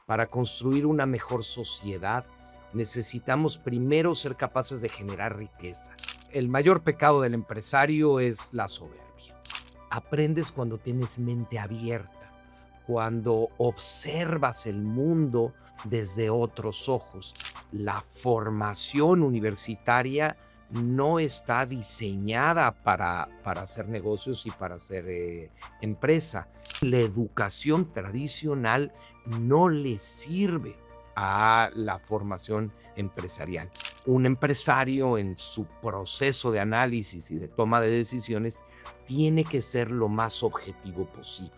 Para construir una mejor sociedad, necesitamos primero ser capaces de generar riqueza. El mayor pecado del empresario es la soberbia. Aprendes cuando tienes mente abierta, cuando observas el mundo desde otros ojos. La formación universitaria no está diseñada para hacer negocios y para hacer empresa. La educación tradicional no le sirve a la formación empresarial. Un empresario en su proceso de análisis y de toma de decisiones tiene que ser lo más objetivo posible.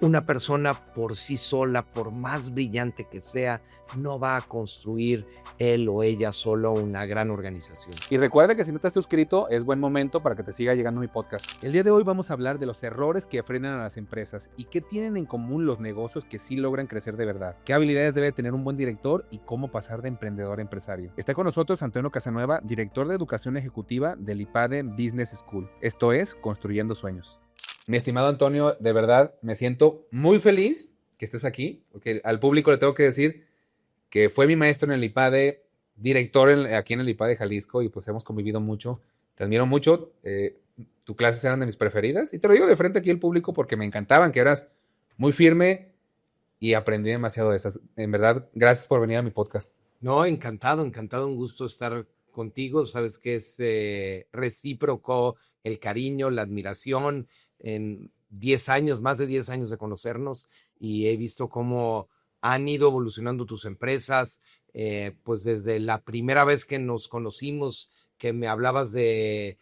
Una persona por sí sola, por más brillante que sea, no va a construir él o ella solo una gran organización. Y recuerda que si no te has suscrito, es buen momento para que te siga llegando mi podcast. El día de hoy vamos a hablar de los errores que frenan a las empresas y qué tienen en común los negocios que sí logran crecer de verdad. Qué habilidades debe tener un buen director y cómo pasar de emprendedor a empresario. Está con nosotros Antonio Casanueva, director de educación ejecutiva del IPADE Business School. Esto es Construyendo Sueños. Mi estimado Antonio, de verdad me siento muy feliz que estés aquí, porque al público le tengo que decir que fue mi maestro en el IPADE, director aquí en el IPADE Jalisco, y pues hemos convivido mucho. Te admiro mucho, tus clases eran de mis preferidas, y te lo digo de frente aquí al público porque me encantaban, que eras muy firme y aprendí demasiado de esas. En verdad, gracias por venir a mi podcast. No, encantado, un gusto estar contigo. Sabes que es recíproco el cariño, la admiración en 10 años, más de 10 años de conocernos, y he visto cómo han ido evolucionando tus empresas, pues desde la primera vez que nos conocimos, que me hablabas de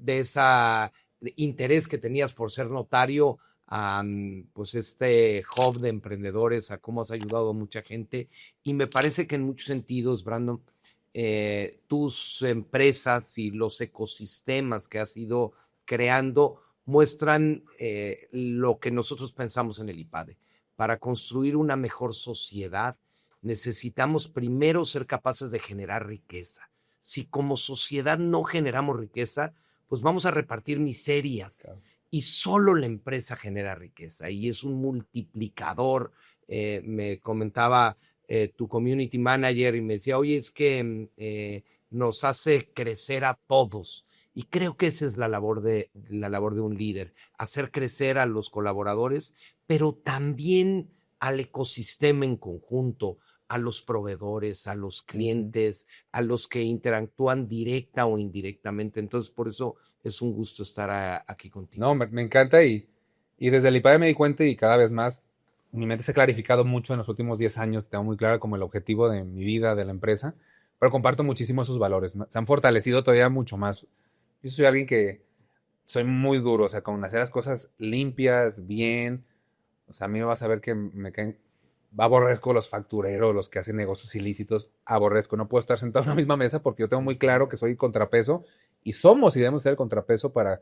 esa interés que tenías por ser notario, a pues este hub de emprendedores, a cómo has ayudado a mucha gente. Y me parece que en muchos sentidos, Brandon, tus empresas y los ecosistemas que has ido creando muestran lo que nosotros pensamos en el IPADE. Para construir una mejor sociedad, necesitamos primero ser capaces de generar riqueza. Si como sociedad no generamos riqueza, pues vamos a repartir miserias. Claro. Y solo la empresa genera riqueza y es un multiplicador. Me comentaba tu community manager y me decía, oye, es que nos hace crecer a todos. Y creo que esa es la labor de un líder, hacer crecer a los colaboradores, pero también al ecosistema en conjunto, a los proveedores, a los clientes, a los que interactúan directa o indirectamente. Entonces, por eso es un gusto estar aquí contigo. No, me encanta y desde el IPADE me di cuenta y cada vez más mi mente se ha clarificado mucho en los últimos 10 años, tengo muy claro como el objetivo de mi vida, de la empresa, pero comparto muchísimo esos valores, se han fortalecido todavía mucho más. Yo soy alguien que soy muy duro, o sea, con hacer las cosas limpias, bien, o sea, a mí me vas a ver que me caen, aborrezco los factureros, los que hacen negocios ilícitos, aborrezco, no puedo estar sentado en la misma mesa porque yo tengo muy claro que soy contrapeso y somos y debemos ser el contrapeso para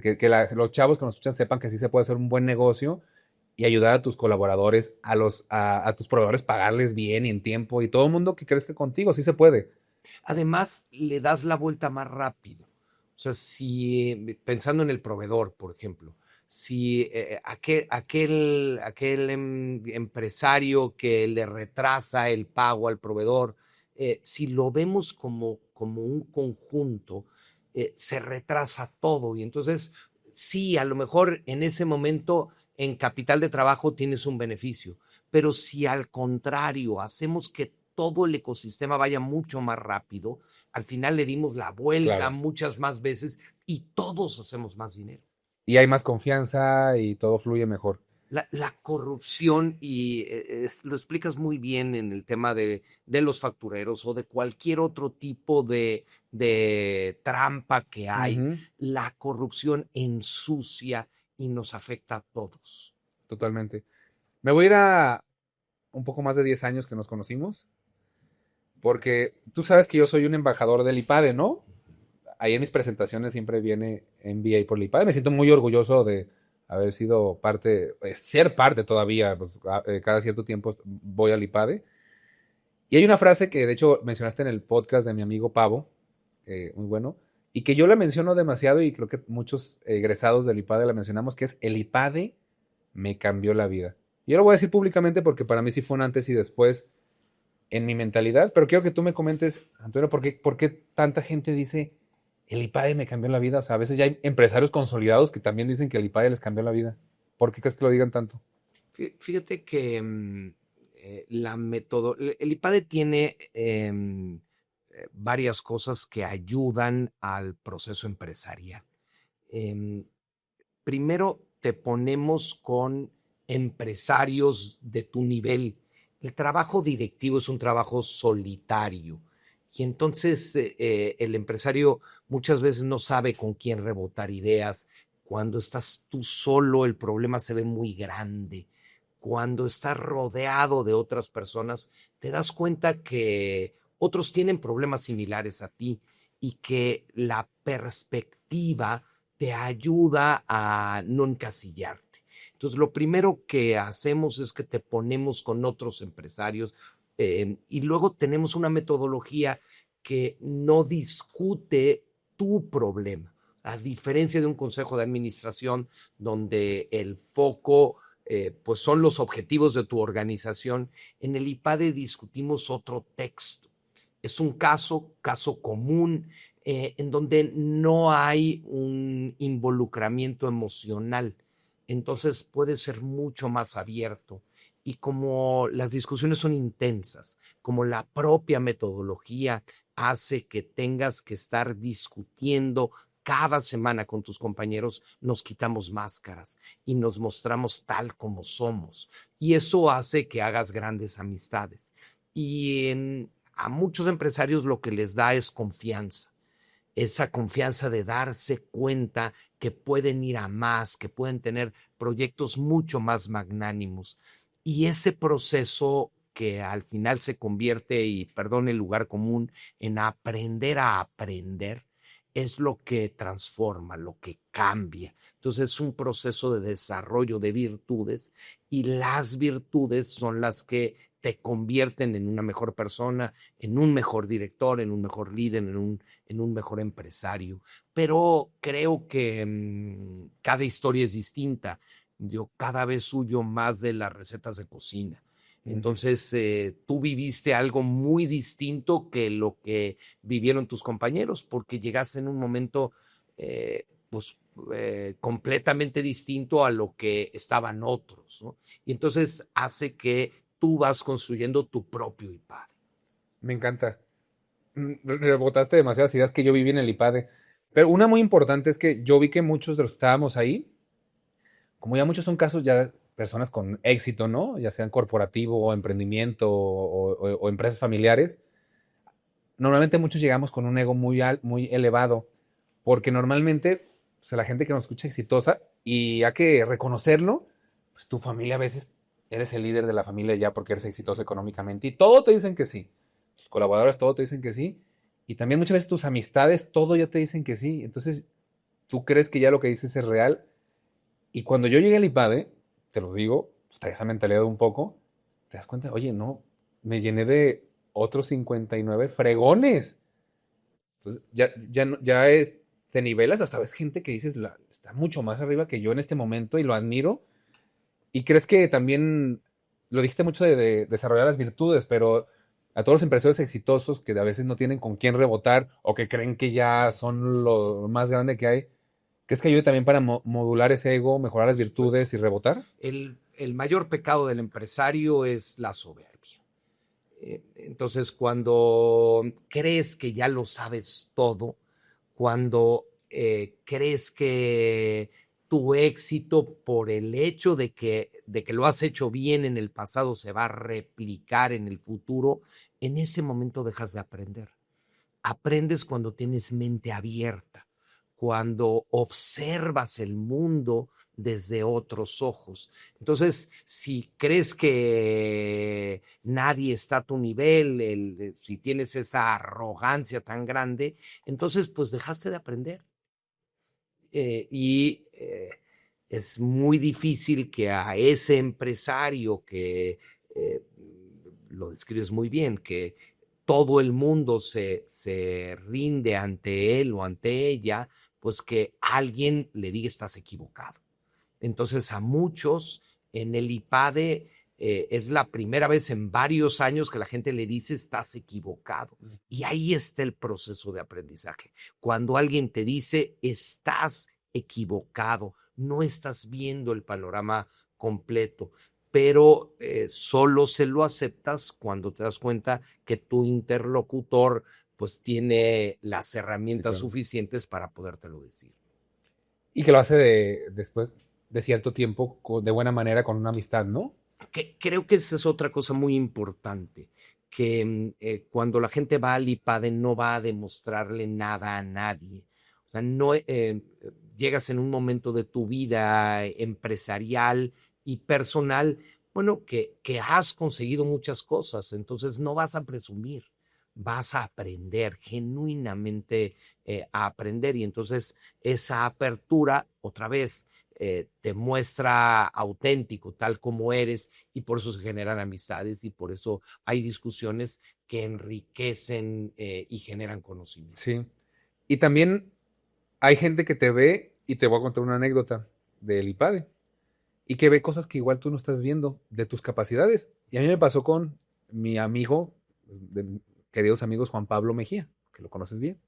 que los chavos que nos escuchan sepan que sí se puede hacer un buen negocio y ayudar a tus colaboradores, a tus proveedores, pagarles bien y en tiempo y todo el mundo que crezca contigo, sí se puede. Además, le das la vuelta más rápido. O sea, si pensando en el proveedor, por ejemplo, si aquel empresario que le retrasa el pago al proveedor, si lo vemos como un conjunto, se retrasa todo. Y entonces, sí, a lo mejor en ese momento en capital de trabajo tienes un beneficio, pero si al contrario hacemos que todo el ecosistema vaya mucho más rápido, al final le dimos la vuelta, claro, muchas más veces y todos hacemos más dinero. Y hay más confianza y todo fluye mejor. La corrupción, y lo explicas muy bien en el tema de los factureros o de cualquier otro tipo de trampa que hay, la corrupción ensucia y nos afecta a todos. Totalmente. Me voy a ir a un poco más de 10 años que nos conocimos, porque tú sabes que yo soy un embajador del IPADE, ¿no? Ahí en mis presentaciones siempre viene MBA por el IPADE. Me siento muy orgulloso de haber sido parte, ser parte todavía, pues, cada cierto tiempo voy al IPADE. Y hay una frase que de hecho mencionaste en el podcast de mi amigo Pavo, muy bueno, y que yo la menciono demasiado y creo que muchos egresados del IPADE la mencionamos, que es el IPADE me cambió la vida. Yo lo voy a decir públicamente porque para mí sí fue un antes y después en mi mentalidad, pero quiero que tú me comentes, Antonio, ¿por qué tanta gente dice el IPADE me cambió la vida? O sea, a veces ya hay empresarios consolidados que también dicen que el IPADE les cambió la vida. ¿Por qué crees que lo digan tanto? Fíjate que el IPADE tiene varias cosas que ayudan al proceso empresarial. Em, Primero te ponemos con empresarios de tu nivel. El trabajo directivo es un trabajo solitario y entonces el empresario muchas veces no sabe con quién rebotar ideas. Cuando estás tú solo, el problema se ve muy grande. Cuando estás rodeado de otras personas, te das cuenta que otros tienen problemas similares a ti y que la perspectiva te ayuda a no encasillarte. Entonces, lo primero que hacemos es que te ponemos con otros empresarios y luego tenemos una metodología que no discute tu problema, a diferencia de un consejo de administración donde el foco pues son los objetivos de tu organización. En el IPADE discutimos otro texto. Es un caso común, en donde no hay un involucramiento emocional. Entonces puede ser mucho más abierto. Y como las discusiones son intensas, como la propia metodología hace que tengas que estar discutiendo cada semana con tus compañeros, nos quitamos máscaras y nos mostramos tal como somos. Y eso hace que hagas grandes amistades. A muchos empresarios lo que les da es confianza, esa confianza de darse cuenta que pueden ir a más, que pueden tener proyectos mucho más magnánimos. Y ese proceso que al final se convierte, y perdón el lugar común, en aprender a aprender, es lo que transforma, lo que cambia. Entonces es un proceso de desarrollo de virtudes y las virtudes son las que te convierten en una mejor persona, en un mejor director, en un mejor líder, en un mejor empresario. Pero creo que cada historia es distinta. Yo cada vez huyo más de las recetas de cocina. Entonces, tú viviste algo muy distinto que lo que vivieron tus compañeros, porque llegaste en un momento, pues, completamente distinto a lo que estaban otros, ¿no? Y entonces hace que tú vas construyendo tu propio IPADE. Me encanta. Rebotaste demasiadas ideas que yo viví en el IPADE. Pero una muy importante es que yo vi que muchos de los que estábamos ahí, como ya muchos son casos ya personas con éxito, ¿no? Ya sean corporativo o emprendimiento o empresas familiares, normalmente muchos llegamos con un ego muy elevado, porque normalmente pues, la gente que nos escucha exitosa, y hay que reconocerlo, pues tu familia a veces eres el líder de la familia ya porque eres exitoso económicamente y todo te dicen que sí. Tus colaboradores todo te dicen que sí. Y también muchas veces tus amistades todo ya te dicen que sí. Entonces tú crees que ya lo que dices es real. Y cuando yo llegué al IPADE, te lo digo, pues traes esa mentalidad un poco, te das cuenta, oye, no, me llené de otros 59 fregones. Entonces, te nivelas, hasta ves gente que dices, está mucho más arriba que yo en este momento y lo admiro. Y crees que también lo dijiste mucho de desarrollar las virtudes, pero a todos los empresarios exitosos que a veces no tienen con quién rebotar o que creen que ya son lo más grande que hay, ¿crees que ayude también para modular ese ego, mejorar las virtudes y rebotar? El mayor pecado del empresario es la soberbia. Entonces, cuando crees que ya lo sabes todo, cuando crees que tu éxito por el hecho de que lo has hecho bien en el pasado se va a replicar en el futuro, en ese momento dejas de aprender. Aprendes cuando tienes mente abierta, cuando observas el mundo desde otros ojos. Entonces, si crees que nadie está a tu nivel, si tienes esa arrogancia tan grande, entonces pues dejaste de aprender. Y es muy difícil que a ese empresario que lo describes muy bien, que todo el mundo se rinde ante él o ante ella, pues que alguien le diga estás equivocado. Entonces a muchos En el IPADE es la primera vez en varios años que la gente le dice estás equivocado. Y ahí está el proceso de aprendizaje. Cuando alguien te dice estás equivocado, no estás viendo el panorama completo, pero solo se lo aceptas cuando te das cuenta que tu interlocutor pues tiene las herramientas suficientes para podértelo decir. Y que lo hace después de cierto tiempo de buena manera con una amistad, ¿no? Creo que esa es otra cosa muy importante, que cuando la gente va al IPADE no va a demostrarle nada a nadie. O sea, no llegas en un momento de tu vida empresarial y personal, bueno, que has conseguido muchas cosas, entonces no vas a presumir, vas a aprender genuinamente a aprender y entonces esa apertura, otra vez, te muestra auténtico, tal como eres, y por eso se generan amistades y por eso hay discusiones que enriquecen y generan conocimiento. Sí. Y también hay gente que te ve, y te voy a contar una anécdota del IPADE, y que ve cosas que igual tú no estás viendo de tus capacidades. Y a mí me pasó con mi amigo, queridos amigos Juan Pablo Mejía, que lo conoces bien.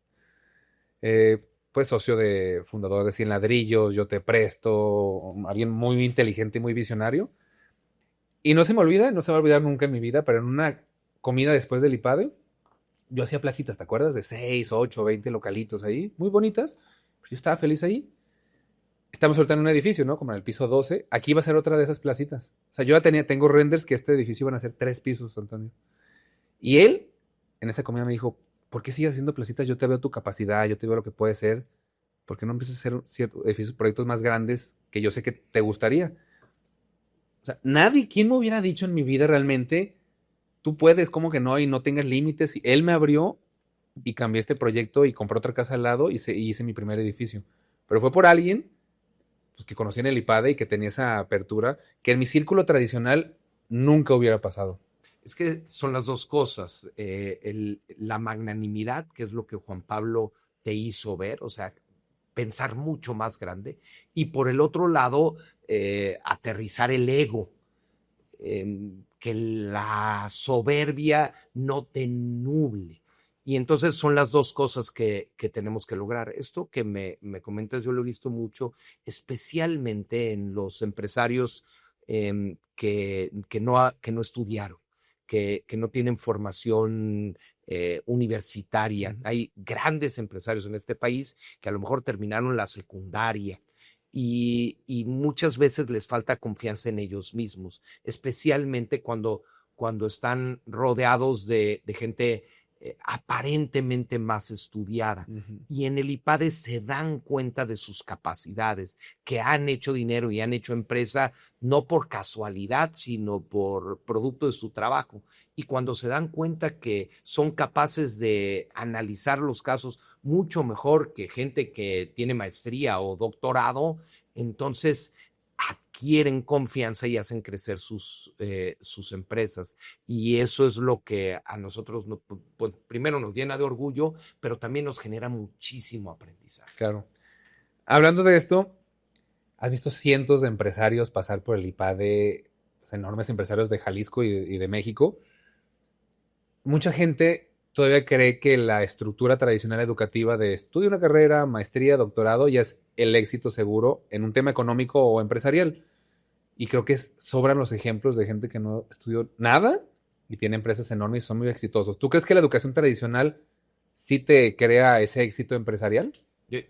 Pues socio fundador de 100 Ladrillos, Yo Te Presto, alguien muy inteligente y muy visionario. Y no se me olvida, no se va a olvidar nunca en mi vida, pero en una comida después del IPADE, yo hacía placitas, ¿te acuerdas? De 6, 8, 20 localitos ahí, muy bonitas. Yo estaba feliz ahí. Estamos ahorita en un edificio, ¿no? Como en el piso 12. Aquí va a ser otra de esas placitas. O sea, yo ya tengo renders que este edificio van a ser 3 pisos, Antonio. Y él, en esa comida me dijo, ¿por qué sigues haciendo placitas? Yo te veo tu capacidad, yo te veo lo que puede ser. ¿Por qué no empiezas a hacer ciertos edificios, proyectos más grandes que yo sé que te gustaría? O sea, nadie, ¿quién me hubiera dicho en mi vida realmente, tú puedes, como que no, y no tengas límites? Y él me abrió y cambié este proyecto y compré otra casa al lado y hice mi primer edificio. Pero fue por alguien pues, que conocí en el IPADE y que tenía esa apertura que en mi círculo tradicional nunca hubiera pasado. Es que son las dos cosas, la magnanimidad, que es lo que Juan Pablo te hizo ver, o sea, pensar mucho más grande, y por el otro lado, aterrizar el ego, que la soberbia no te nuble. Y entonces son las dos cosas que tenemos que lograr. Esto que me comentas, yo lo he visto mucho, especialmente en los empresarios que no estudiaron, que no tienen formación universitaria. Hay grandes empresarios en este país que a lo mejor terminaron la secundaria y muchas veces les falta confianza en ellos mismos, especialmente cuando están rodeados de gente aparentemente más estudiada. Y en el IPADE se dan cuenta de sus capacidades, que han hecho dinero y han hecho empresa no por casualidad, sino por producto de su trabajo. Y cuando se dan cuenta que son capaces de analizar los casos mucho mejor que gente que tiene maestría o doctorado, entonces adquieren confianza y hacen crecer sus empresas. Y eso es lo que a nosotros, pues, primero nos llena de orgullo, pero también nos genera muchísimo aprendizaje. Claro. Hablando de esto, has visto cientos de empresarios pasar por el IPADE, pues, enormes empresarios de Jalisco y de México. Mucha gente todavía cree que la estructura tradicional educativa de estudio una carrera, maestría, doctorado, ya es el éxito seguro en un tema económico o empresarial. Y creo que sobran los ejemplos de gente que no estudió nada y tiene empresas enormes y son muy exitosos. ¿Tú crees que la educación tradicional sí te crea ese éxito empresarial?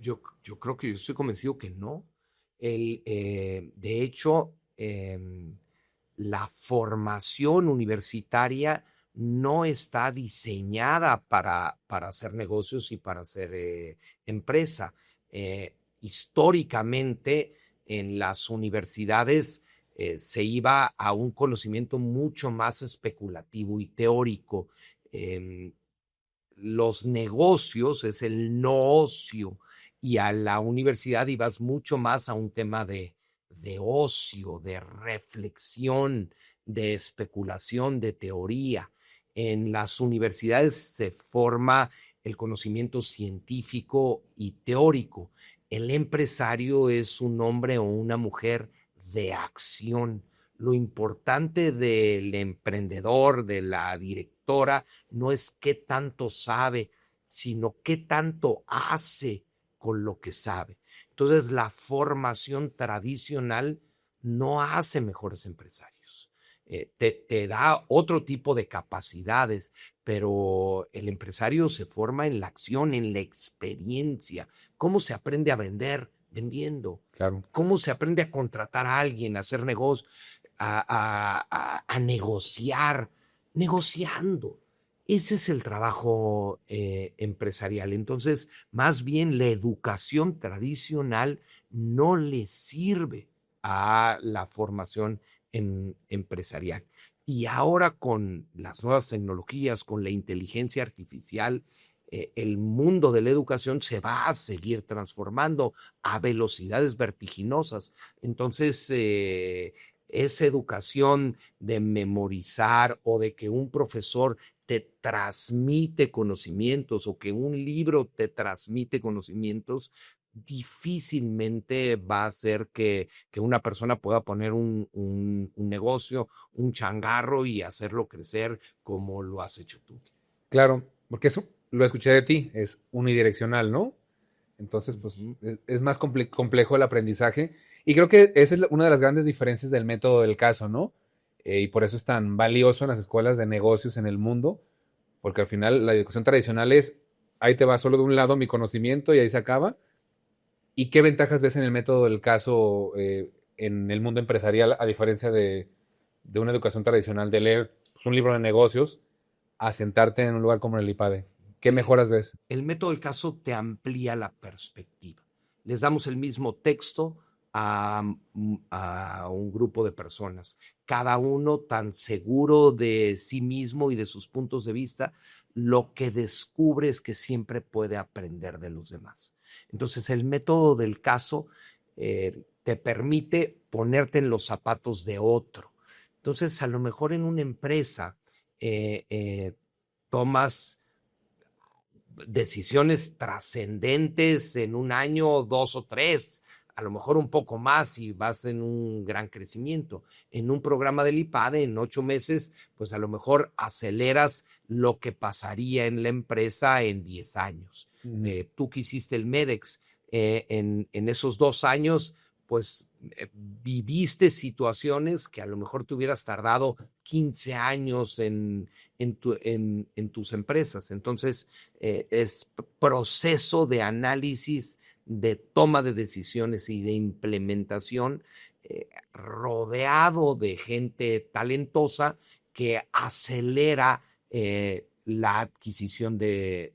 Yo creo que yo estoy convencido que no. De hecho, la formación universitaria no está diseñada para hacer negocios y para hacer empresa. Históricamente, en las universidades se iba a un conocimiento mucho más especulativo y teórico. Los negocios es el negocio y a la universidad ibas mucho más a un tema de ocio, de reflexión, de especulación, de teoría. En las universidades se forma el conocimiento científico y teórico. El empresario es un hombre o una mujer de acción. Lo importante del emprendedor, de la directora, no es qué tanto sabe, sino qué tanto hace con lo que sabe. Entonces, la formación tradicional no hace mejores empresarios. Te da otro tipo de capacidades, pero el empresario se forma en la acción, en la experiencia. ¿Cómo se aprende a vender? Vendiendo. Claro. ¿Cómo se aprende a contratar a alguien, a hacer negocios, a negociar? Negociando. Ese es el trabajo empresarial. Entonces, más bien la educación tradicional no le sirve a la formación empresarial. Y ahora con las nuevas tecnologías, con la inteligencia artificial, el mundo de la educación se va a seguir transformando a velocidades vertiginosas. Entonces, esa educación de memorizar o de que un profesor te transmite conocimientos o que un libro te transmite conocimientos, difícilmente va a hacer que una persona pueda poner un negocio, un changarro y hacerlo crecer como lo has hecho tú. Claro, porque eso lo escuché de ti, es unidireccional, ¿no? Entonces, pues es más complejo el aprendizaje. Y creo que esa es una de las grandes diferencias del método del caso, ¿no? Y por eso es tan valioso en las escuelas de negocios en el mundo, porque al final la educación tradicional es, ahí te va solo de un lado mi conocimiento y ahí se acaba. ¿Y qué ventajas ves en el método del caso en el mundo empresarial, a diferencia de una educación tradicional, de leer pues, un libro de negocios, a sentarte en un lugar como el IPADE? ¿Qué mejoras ves? El método del caso te amplía la perspectiva. Les damos el mismo texto a un grupo de personas, cada uno tan seguro de sí mismo y de sus puntos de vista. Lo que descubre es que siempre puede aprender de los demás. Entonces, el método del caso te permite ponerte en los zapatos de otro. Entonces, a lo mejor en una empresa tomas decisiones trascendentes en un año, 2 o 3, a lo mejor un poco más si vas en un gran crecimiento. En un programa del IPADE, en 8 meses, pues a lo mejor aceleras lo que pasaría en la empresa en 10 años. Tú que hiciste el MEDEX, en esos 2 años, pues viviste situaciones que a lo mejor te hubieras tardado 15 años en tus empresas. Entonces, es proceso de análisis, de toma de decisiones y de implementación, rodeado de gente talentosa que acelera la adquisición de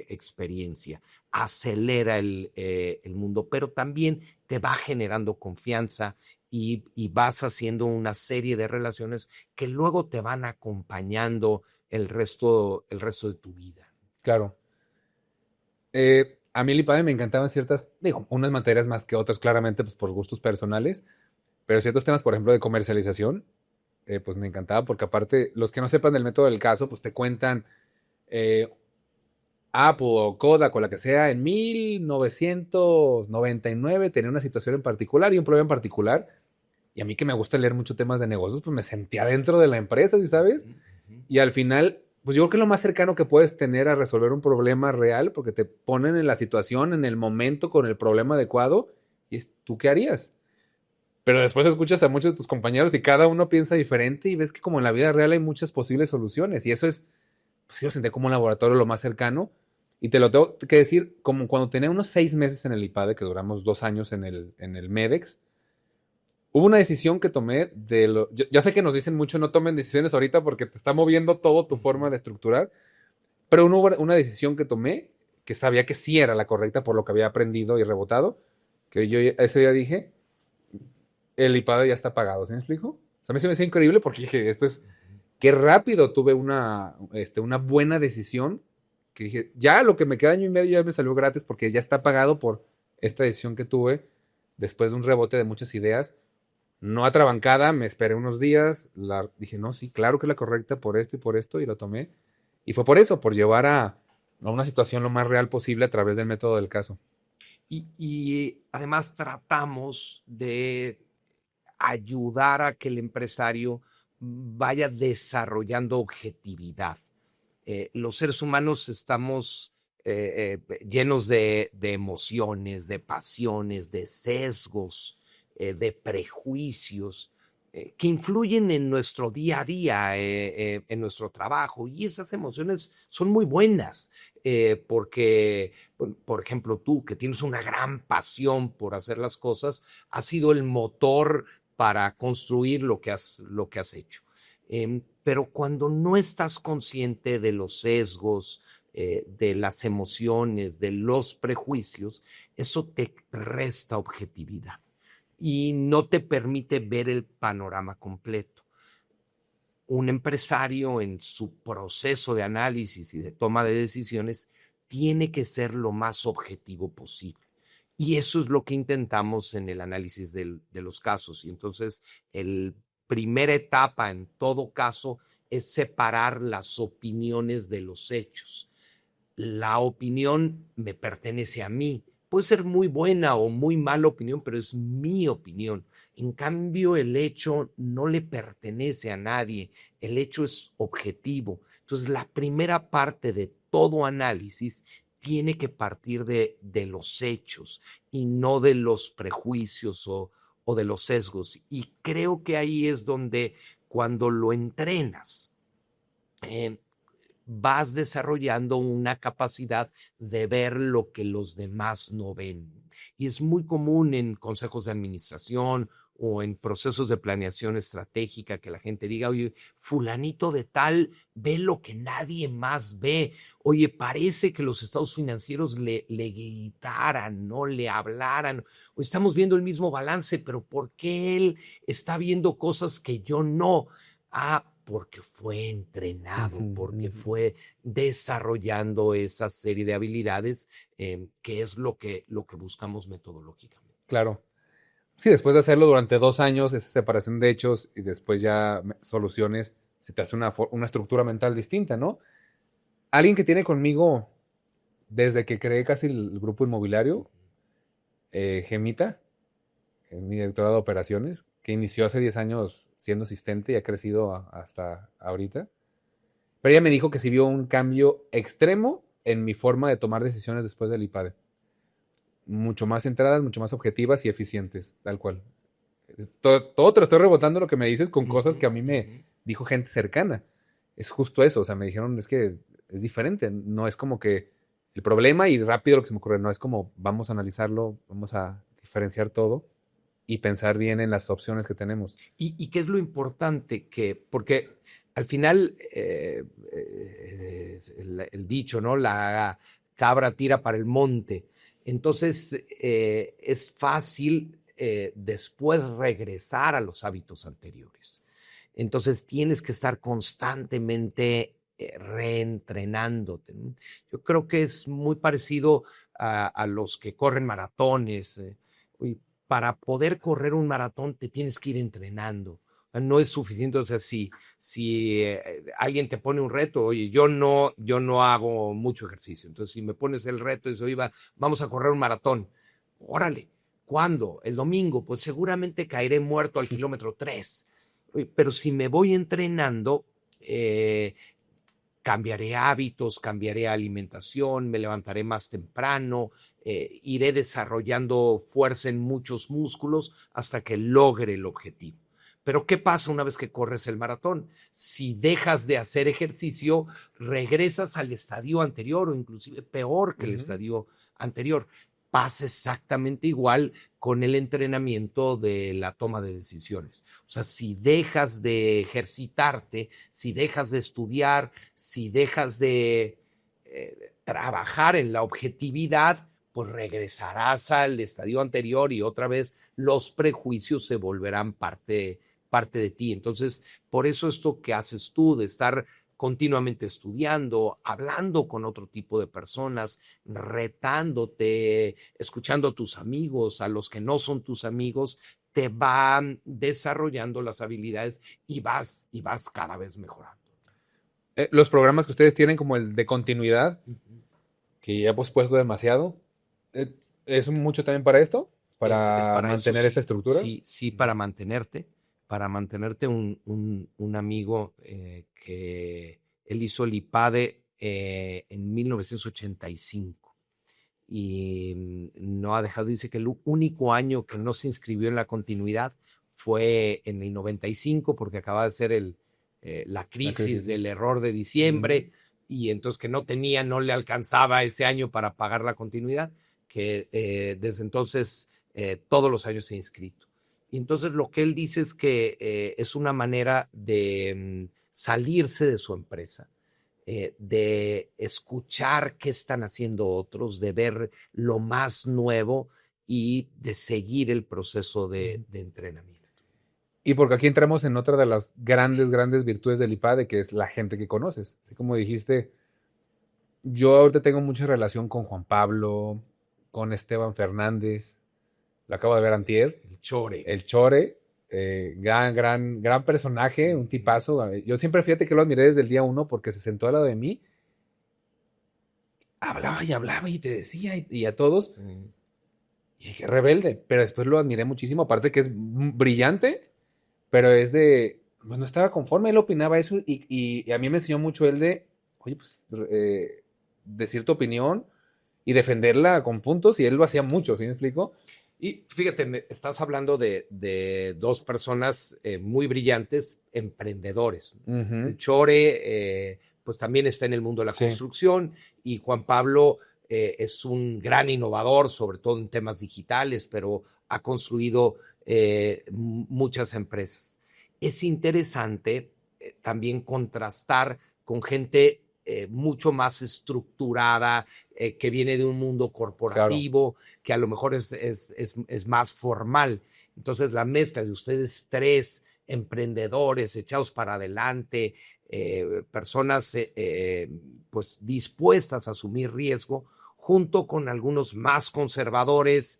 experiencia, acelera el mundo, pero también te va generando confianza y vas haciendo una serie de relaciones que luego te van acompañando el resto de tu vida. Claro. A mí el IPADE me encantaban ciertas, digo, unas materias más que otras, claramente, pues por gustos personales, pero ciertos temas, por ejemplo, de comercialización, pues me encantaba, porque aparte, los que no sepan del método del caso, pues te cuentan Apple o Kodak o la que sea, en 1999 tenía una situación en particular y un problema en particular, y a mí que me gusta leer mucho temas de negocios, pues me sentía dentro de la empresa, ¿sí sabes? Y al final, pues yo creo que es lo más cercano que puedes tener a resolver un problema real, porque te ponen en la situación, en el momento, con el problema adecuado, y es, ¿tú qué harías? Pero después escuchas a muchos de tus compañeros y cada uno piensa diferente y ves que como en la vida real hay muchas posibles soluciones, y eso es, pues sí lo sentí como un laboratorio lo más cercano, y te lo tengo que decir, como cuando tenía unos 6 meses en el IPADE, que duramos 2 años en el MEDEX, hubo una decisión que tomé ya sé que nos dicen mucho no tomen decisiones ahorita porque te está moviendo todo tu forma de estructurar, pero hubo una decisión que tomé que sabía que sí era la correcta por lo que había aprendido y rebotado, que yo ese día dije, el IPADE ya está pagado, ¿sí me explico? O sea, a mí se me hacía increíble porque dije, esto es, qué rápido tuve una buena decisión, que dije, ya lo que me queda año y medio ya me salió gratis porque ya está pagado por esta decisión que tuve después de un rebote de muchas ideas. No atrabancada, me esperé unos días, dije, no, sí, claro que es la correcta por esto, y lo tomé. Y fue por eso, por llevar a una situación lo más real posible a través del método del caso. Y además tratamos de ayudar a que el empresario vaya desarrollando objetividad. Los seres humanos estamos llenos de emociones, de pasiones, de sesgos, de prejuicios que influyen en nuestro día a día, en nuestro trabajo. Y esas emociones son muy buenas porque, por ejemplo, tú que tienes una gran pasión por hacer las cosas, has sido el motor para construir lo que has hecho. Pero cuando no estás consciente de los sesgos, de las emociones, de los prejuicios, eso te resta objetividad y no te permite ver el panorama completo. Un empresario en su proceso de análisis y de toma de decisiones tiene que ser lo más objetivo posible. Y eso es lo que intentamos en el análisis de los casos. Y entonces, la primera etapa en todo caso es separar las opiniones de los hechos. La opinión me pertenece a mí. Puede ser muy buena o muy mala opinión, pero es mi opinión. En cambio, el hecho no le pertenece a nadie. El hecho es objetivo. Entonces, la primera parte de todo análisis tiene que partir de los hechos y no de los prejuicios o de los sesgos. Y creo que ahí es donde cuando lo entrenas, vas desarrollando una capacidad de ver lo que los demás no ven. Y es muy común en consejos de administración o en procesos de planeación estratégica que la gente diga, oye, fulanito de tal ve lo que nadie más ve. Oye, parece que los estados financieros le gritaran, no le hablaran. O estamos viendo el mismo balance, pero ¿por qué él está viendo cosas que yo no? Porque fue entrenado, porque fue desarrollando esa serie de habilidades que es lo que buscamos metodológicamente. Claro. Sí, después de hacerlo durante 2 años, esa separación de hechos y después ya soluciones, se te hace una estructura mental distinta, ¿no? Alguien que tiene conmigo desde que creé casi el grupo inmobiliario, Gemita, en mi directora de operaciones, que inició hace 10 años siendo asistente y ha crecido hasta ahorita. Pero ella me dijo que sí vio un cambio extremo en mi forma de tomar decisiones después del IPADE. Mucho más centradas, mucho más objetivas y eficientes, tal cual. Todo te lo estoy rebotando lo que me dices con cosas que a mí me dijo gente cercana. Es justo eso, o sea, me dijeron, es que es diferente, no es como que el problema y rápido lo que se me ocurre, no es como vamos a analizarlo, vamos a diferenciar todo y pensar bien en las opciones que tenemos. ¿Y qué es lo importante? Porque al final, el dicho, ¿no? La cabra tira para el monte. Entonces, es fácil después regresar a los hábitos anteriores. Entonces, tienes que estar constantemente reentrenándote, ¿no? Yo creo que es muy parecido a los que corren maratones. Para poder correr un maratón te tienes que ir entrenando. No es suficiente, o sea, si alguien te pone un reto, oye, yo no hago mucho ejercicio, entonces si me pones el reto y dices, oye, vamos a correr un maratón, órale, ¿cuándo? El domingo, pues seguramente caeré muerto al kilómetro 3, pero si me voy entrenando, cambiaré hábitos, cambiaré alimentación, me levantaré más temprano, iré desarrollando fuerza en muchos músculos hasta que logre el objetivo. Pero ¿qué pasa una vez que corres el maratón? Si dejas de hacer ejercicio, regresas al estadio anterior o inclusive peor que el estadio anterior. Pasa exactamente igual con el entrenamiento de la toma de decisiones. O sea, si dejas de ejercitarte, si dejas de estudiar, si dejas de trabajar en la objetividad, pues regresarás al estadio anterior y otra vez los prejuicios se volverán parte de ti. Entonces, por eso esto que haces tú de estar continuamente estudiando, hablando con otro tipo de personas, retándote, escuchando a tus amigos, a los que no son tus amigos, te van desarrollando las habilidades y vas cada vez mejorando. Los programas que ustedes tienen como el de continuidad, que ya hemos puesto demasiado, ¿es mucho también para esto? para para mantener eso, esta estructura. sí, para mantenerte un amigo que él hizo el IPADE en 1985 y no ha dejado, dice que el único año que no se inscribió en la continuidad fue en el 95 porque acaba de ser la crisis del error de diciembre y entonces que no le alcanzaba ese año para pagar la continuidad, que desde entonces todos los años se ha inscrito. Y entonces lo que él dice es que es una manera de salirse de su empresa, de escuchar qué están haciendo otros, de ver lo más nuevo y de seguir el proceso de entrenamiento. Y porque aquí entramos en otra de las grandes virtudes del IPADE, que es la gente que conoces. Así como dijiste, yo ahorita tengo mucha relación con Juan Pablo, con Esteban Fernández, lo acabo de ver antier. El Chore, gran personaje, un tipazo. Yo siempre, fíjate que lo admiré desde el día 1 porque se sentó al lado de mí, hablaba y te decía, y a todos. Sí. Y qué rebelde, pero después lo admiré muchísimo, aparte que es brillante, pero es pues no estaba conforme, él opinaba eso y a mí me enseñó mucho él oye, pues decir tu opinión y defenderla con puntos, y él lo hacía mucho, ¿sí me explico? Y fíjate, estás hablando de dos personas muy brillantes, emprendedores. El Chore, pues también está en el mundo de la construcción, y Juan Pablo es un gran innovador, sobre todo en temas digitales, pero ha construido muchas empresas. Es interesante también contrastar con gente mucho más estructurada, que viene de un mundo corporativo, que a lo mejor es más formal. Entonces, la mezcla de ustedes tres emprendedores echados para adelante, personas pues dispuestas a asumir riesgo, junto con algunos más conservadores,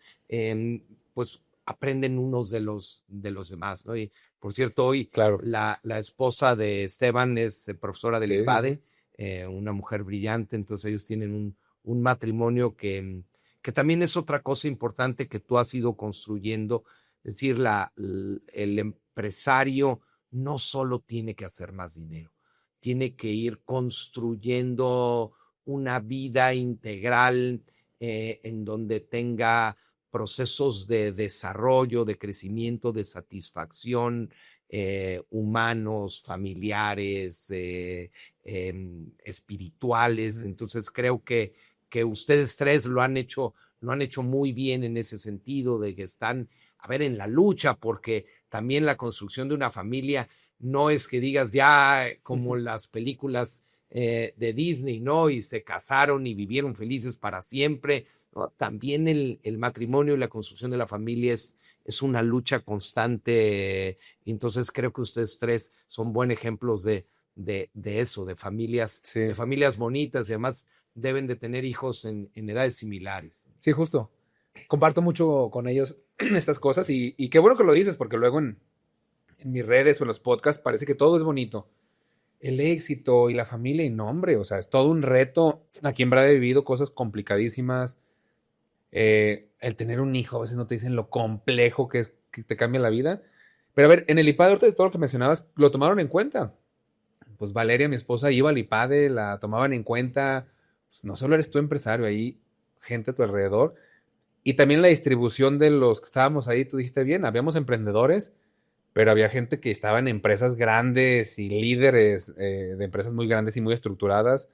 pues aprenden unos de los demás, ¿no? Y por cierto, hoy la esposa de Esteban es profesora del IPADE, una mujer brillante, entonces ellos tienen un matrimonio que también es otra cosa importante que tú has ido construyendo. Es decir, el empresario no solo tiene que hacer más dinero, tiene que ir construyendo una vida integral en donde tenga procesos de desarrollo, de crecimiento, de satisfacción, humanos, familiares, espirituales. Entonces creo que ustedes tres lo han hecho muy bien en ese sentido, de que están, en la lucha, porque también la construcción de una familia no es que digas ya como las películas de Disney, ¿no? Y se casaron y vivieron felices para siempre, ¿no? También el matrimonio y la construcción de la familia es una lucha constante. Entonces creo que ustedes tres son buenos ejemplos de eso, de familias bonitas, y además deben de tener hijos en edades similares. Sí, justo. Comparto mucho con ellos estas cosas y qué bueno que lo dices, porque luego en mis redes o en los podcasts parece que todo es bonito. El éxito y la familia, y no, hombre, o sea, es todo un reto. Aquí en verdad he vivido cosas complicadísimas. El tener un hijo, a veces no te dicen lo complejo que es, que te cambia la vida. Pero a ver, en el IPADE, de todo lo que mencionabas, lo tomaron en cuenta. Pues Valeria, mi esposa, iba al IPADE, la tomaban en cuenta. Pues no solo eres tú empresario, hay gente a tu alrededor. Y también la distribución de los que estábamos ahí, tú dijiste bien, habíamos emprendedores, pero había gente que estaba en empresas grandes y líderes de empresas muy grandes y muy estructuradas.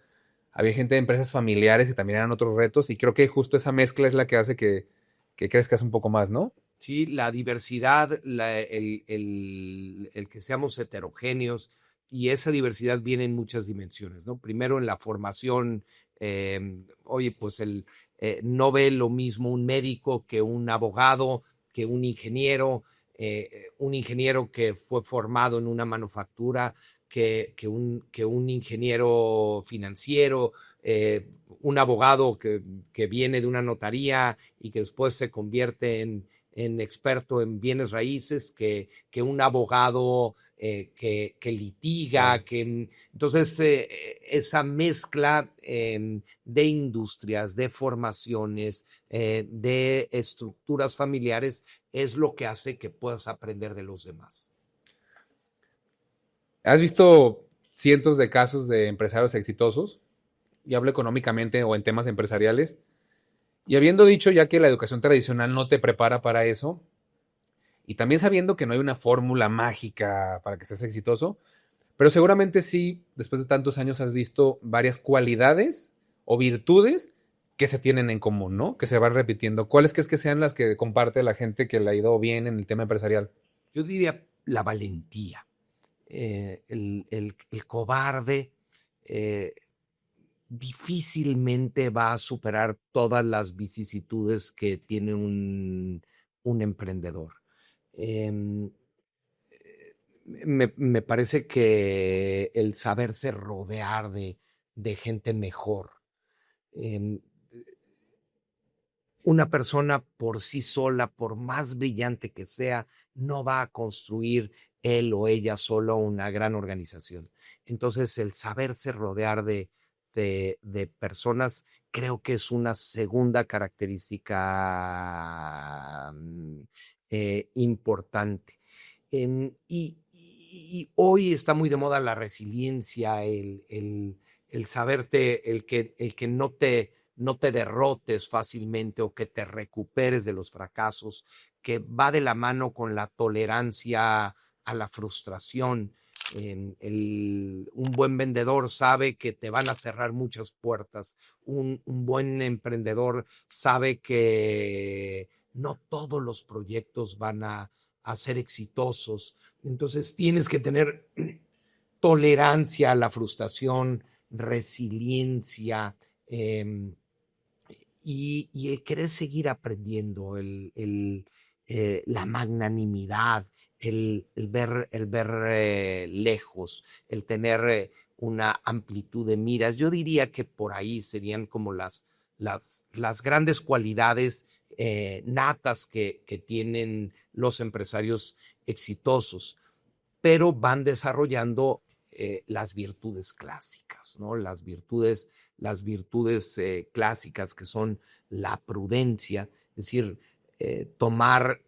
Había gente de empresas familiares que también eran otros retos, y creo que justo esa mezcla es la que hace que crezcas un poco más, ¿no? Sí, la diversidad, el que seamos heterogéneos, y esa diversidad viene en muchas dimensiones, ¿no? Primero en la formación, oye, pues no ve lo mismo un médico que un abogado, que un ingeniero que fue formado en una manufactura, que un ingeniero financiero, un abogado que viene de una notaría y que después se convierte en experto en bienes raíces, que un abogado que litiga, entonces esa mezcla de industrias, de formaciones, de estructuras familiares es lo que hace que puedas aprender de los demás. ¿Has visto cientos de casos de empresarios exitosos? Y hablo económicamente o en temas empresariales. Y habiendo dicho ya que la educación tradicional no te prepara para eso, y también sabiendo que no hay una fórmula mágica para que seas exitoso, pero seguramente sí, después de tantos años has visto varias cualidades o virtudes que se tienen en común, ¿no? Que se van repitiendo. ¿Cuáles crees que sean las que comparte la gente que le ha ido bien en el tema empresarial? Yo diría la valentía. El cobarde difícilmente va a superar todas las vicisitudes que tiene un emprendedor. Me parece que el saberse rodear de gente mejor. Una persona por sí sola, por más brillante que sea, no va a construir él o ella solo una gran organización. Entonces, el saberse rodear de personas creo que es una segunda característica importante. Y hoy está muy de moda la resiliencia, el saberte, el que no te derrotes fácilmente o que te recuperes de los fracasos, que va de la mano con la tolerancia a la frustración. Un buen vendedor sabe que te van a cerrar muchas puertas. Un buen emprendedor sabe que no todos los proyectos van a ser exitosos. Entonces tienes que tener tolerancia a la frustración, resiliencia, y el querer seguir aprendiendo, la magnanimidad, el ver lejos, el tener una amplitud de miras. Yo diría que por ahí serían como las grandes cualidades natas que tienen los empresarios exitosos, pero van desarrollando las virtudes clásicas, ¿no? Las virtudes clásicas que son la prudencia, es decir, tomar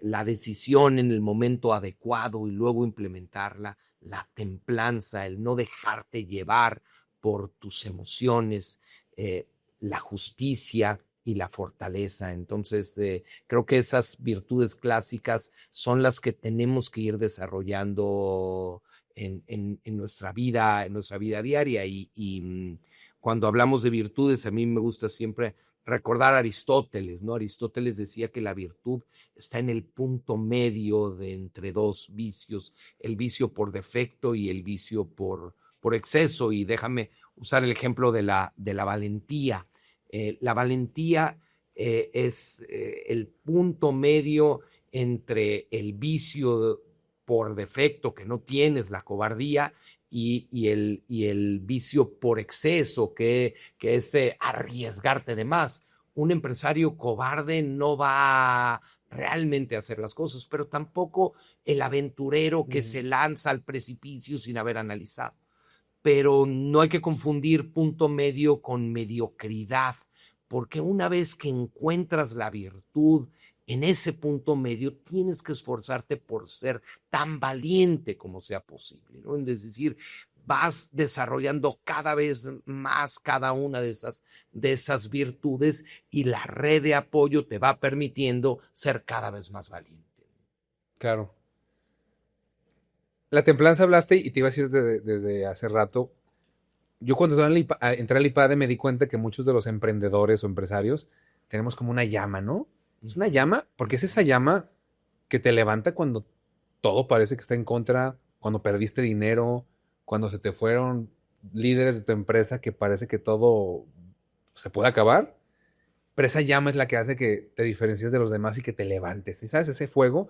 la decisión en el momento adecuado y luego implementarla, la templanza, el no dejarte llevar por tus emociones, la justicia y la fortaleza. Entonces, creo que esas virtudes clásicas son las que tenemos que ir desarrollando en nuestra vida diaria. Y cuando hablamos de virtudes, a mí me gusta siempre recordar a Aristóteles, ¿no? Aristóteles decía que la virtud está en el punto medio de entre dos vicios, el vicio por defecto y el vicio por exceso. Y déjame usar el ejemplo de la valentía. La valentía es el punto medio entre el vicio por defecto que no tienes, la cobardía, y el vicio por exceso, que es arriesgarte de más. Un empresario cobarde no va realmente a hacer las cosas, pero tampoco el aventurero que se lanza al precipicio sin haber analizado. Pero no hay que confundir punto medio con mediocridad, porque una vez que encuentras la virtud en ese punto medio, tienes que esforzarte por ser tan valiente como sea posible, ¿no? Es decir, vas desarrollando cada vez más cada una de esas virtudes, y la red de apoyo te va permitiendo ser cada vez más valiente. Claro. La templanza hablaste y te iba a decir desde hace rato. Yo cuando entré al IPADE me di cuenta que muchos de los emprendedores o empresarios tenemos como una llama, ¿no? Es una llama porque es esa llama que te levanta cuando todo parece que está en contra, cuando perdiste dinero, cuando se te fueron líderes de tu empresa que parece que todo se puede acabar. Pero esa llama es la que hace que te diferencies de los demás y que te levantes. ¿Sí sabes? Ese fuego.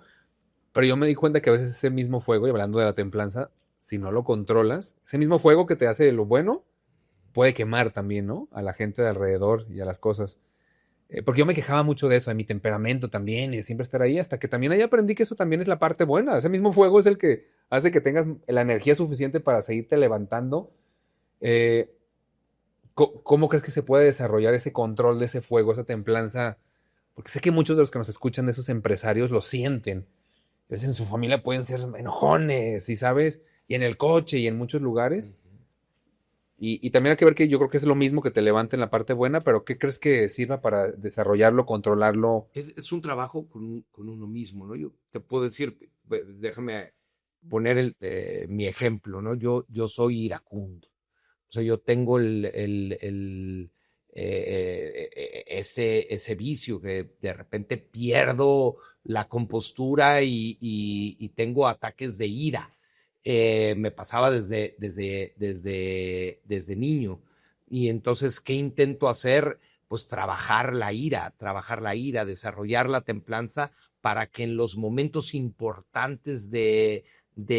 Pero yo me di cuenta que a veces ese mismo fuego, y hablando de la templanza, si no lo controlas, ese mismo fuego que te hace lo bueno, puede quemar también, ¿no? A la gente de alrededor y a las cosas. Porque yo me quejaba mucho de eso, de mi temperamento también, y de siempre estar ahí, hasta que también ahí aprendí que eso también es la parte buena. Ese mismo fuego es el que hace que tengas la energía suficiente para seguirte levantando. Eh, ¿Cómo crees que se puede desarrollar ese control de ese fuego, esa templanza? Porque sé que muchos de los que nos escuchan de esos empresarios lo sienten. A veces en su familia pueden ser enojones, ¿sí sabes? Y en el coche y en muchos lugares. Y también hay que ver que yo creo que es lo mismo que te levanta en la parte buena, pero ¿qué crees que sirva para desarrollarlo, controlarlo? Es un trabajo con uno mismo, ¿no? Yo te puedo decir, déjame poner mi ejemplo, ¿no? Yo soy iracundo. O sea, yo tengo ese vicio que de repente pierdo la compostura y tengo ataques de ira. Me pasaba desde niño. Y entonces, ¿qué intento hacer? Pues trabajar la ira, desarrollar la templanza para que en los momentos importantes de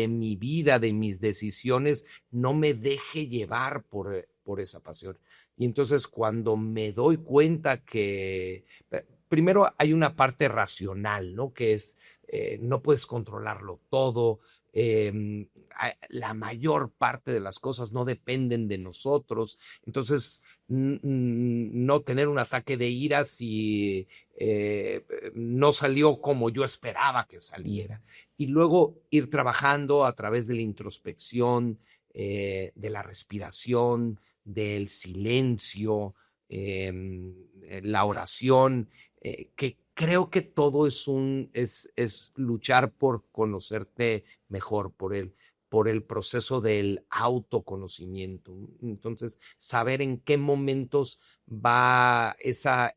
mi vida, de mis decisiones, no me deje llevar por esa pasión. Y entonces cuando me doy cuenta que primero hay una parte racional, ¿no? Que es, no puedes controlarlo todo, la mayor parte de las cosas no dependen de nosotros, entonces no tener un ataque de ira si no salió como yo esperaba que saliera. Y luego ir trabajando a través de la introspección, de la respiración, del silencio, la oración, que creo que todo es luchar por conocerte mejor, por el proceso del autoconocimiento. Entonces, saber en qué momentos va esa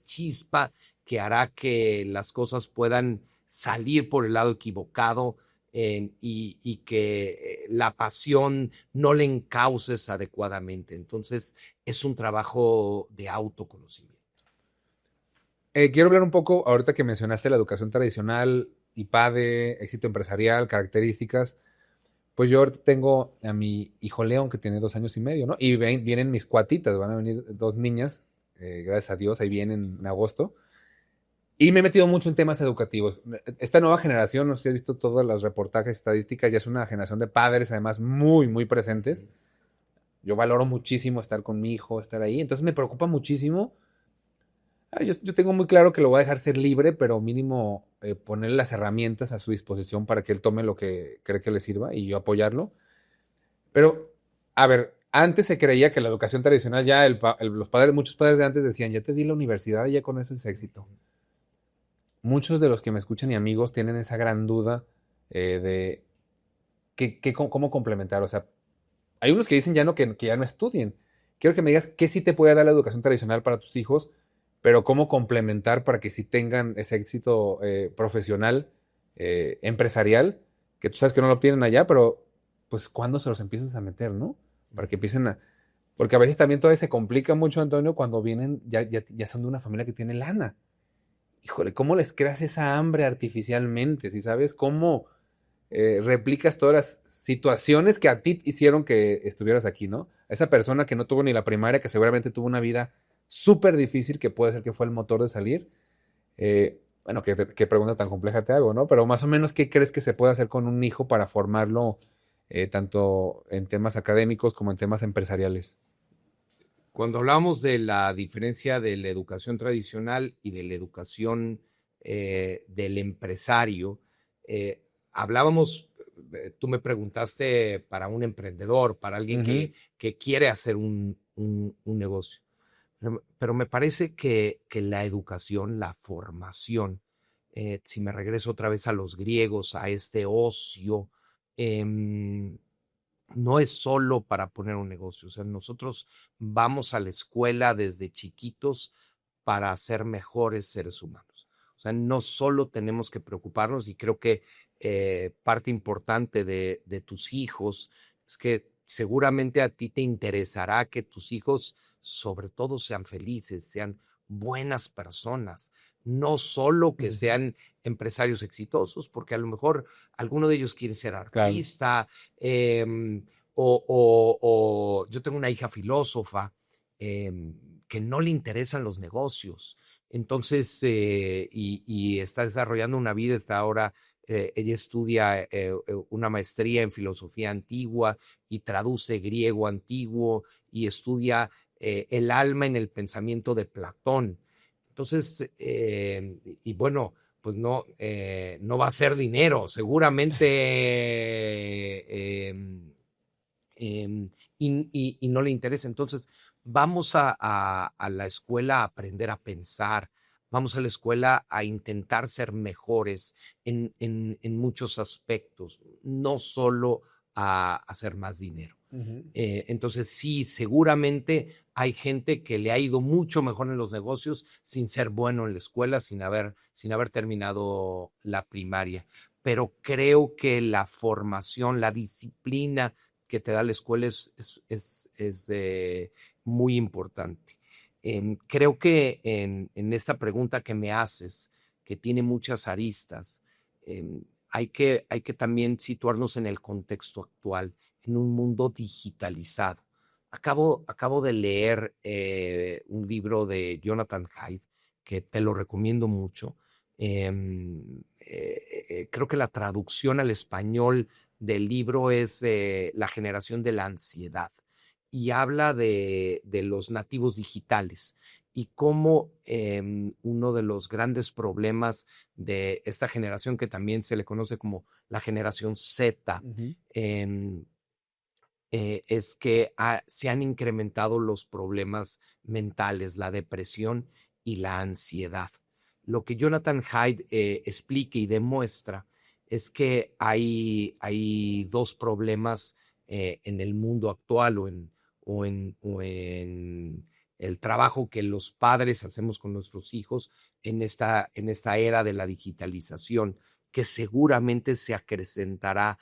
chispa que hará que las cosas puedan salir por el lado equivocado, y que la pasión no le encauces adecuadamente. Entonces, es un trabajo de autoconocimiento. Quiero hablar un poco, ahorita que mencionaste la educación tradicional, IPADE, éxito empresarial, características. Pues yo ahorita tengo a mi hijo León, que tiene 2 años y medio, ¿no? Y vienen mis cuatitas, van a venir 2 niñas, gracias a Dios, ahí vienen en agosto. Y me he metido mucho en temas educativos. Esta nueva generación, no sé si has visto todos los reportajes, estadísticas, ya es una generación de padres, además, muy, muy presentes. Yo valoro muchísimo estar con mi hijo, estar ahí. Entonces me preocupa muchísimo. Yo tengo muy claro que lo voy a dejar ser libre, pero mínimo ponerle las herramientas a su disposición para que él tome lo que cree que le sirva y yo apoyarlo. Pero, a ver, antes se creía que la educación tradicional ya, los padres, muchos padres de antes decían, ya te di la universidad y ya con eso es éxito. Muchos de los que me escuchan y amigos tienen esa gran duda de cómo complementar. O sea, hay unos que dicen ya no, que ya no estudien. Quiero que me digas qué sí te puede dar la educación tradicional para tus hijos, pero cómo complementar para que sí tengan ese éxito profesional, empresarial, que tú sabes que no lo obtienen allá, pero pues cuándo se los empiezas a meter, ¿no? Para que empiecen a... Porque a veces también todavía se complica mucho, Antonio, cuando vienen, ya son de una familia que tiene lana. Híjole, ¿cómo les creas esa hambre artificialmente? ¿Sí sabes? ¿Cómo replicas todas las situaciones que a ti hicieron que estuvieras aquí, ¿no? Esa persona que no tuvo ni la primaria, que seguramente tuvo una vida súper difícil, que puede ser que fue el motor de salir. Bueno, qué pregunta tan compleja te hago, ¿no? Pero más o menos, ¿qué crees que se puede hacer con un hijo para formarlo tanto en temas académicos como en temas empresariales? Cuando hablamos de la diferencia de la educación tradicional y de la educación del empresario, hablábamos, tú me preguntaste para un emprendedor, para alguien que quiere hacer un negocio. Pero me parece que la educación, la formación, si me regreso otra vez a los griegos, a este ocio, no es solo para poner un negocio. O sea, nosotros vamos a la escuela desde chiquitos para ser mejores seres humanos. O sea, no solo tenemos que preocuparnos, y creo que parte importante de tus hijos es que seguramente a ti te interesará que tus hijos sobre todo sean felices, sean buenas personas, no solo que sean empresarios exitosos, porque a lo mejor alguno de ellos quiere ser Claro. artista, o yo tengo una hija filósofa que no le interesan los negocios. Entonces, y está desarrollando una vida, está ahora Ella estudia una maestría en filosofía antigua y traduce griego antiguo y estudia el alma en el pensamiento de Platón. Entonces, y bueno, pues no va a ser dinero, seguramente, y no le interesa. Entonces, vamos a la escuela a aprender a pensar, vamos a la escuela a intentar ser mejores en muchos aspectos, no solo a hacer más dinero. Entonces, sí, seguramente hay gente que le ha ido mucho mejor en los negocios sin ser bueno en la escuela, sin haber terminado la primaria. Pero creo que la formación, la disciplina que te da la escuela es muy importante. Creo que en esta pregunta que me haces, que tiene muchas aristas, hay que también situarnos en el contexto actual, en un mundo digitalizado. Acabo de leer un libro de Jonathan Haidt, que te lo recomiendo mucho. Creo que la traducción al español del libro es La generación de la ansiedad y habla de los nativos digitales y cómo uno de los grandes problemas de esta generación, que también se le conoce como la generación Z, es que se han incrementado los problemas mentales, la depresión y la ansiedad. Lo que Jonathan Haidt explica y demuestra es que hay dos problemas en el mundo actual o en el trabajo que los padres hacemos con nuestros hijos en esta era de la digitalización, que seguramente se acrecentará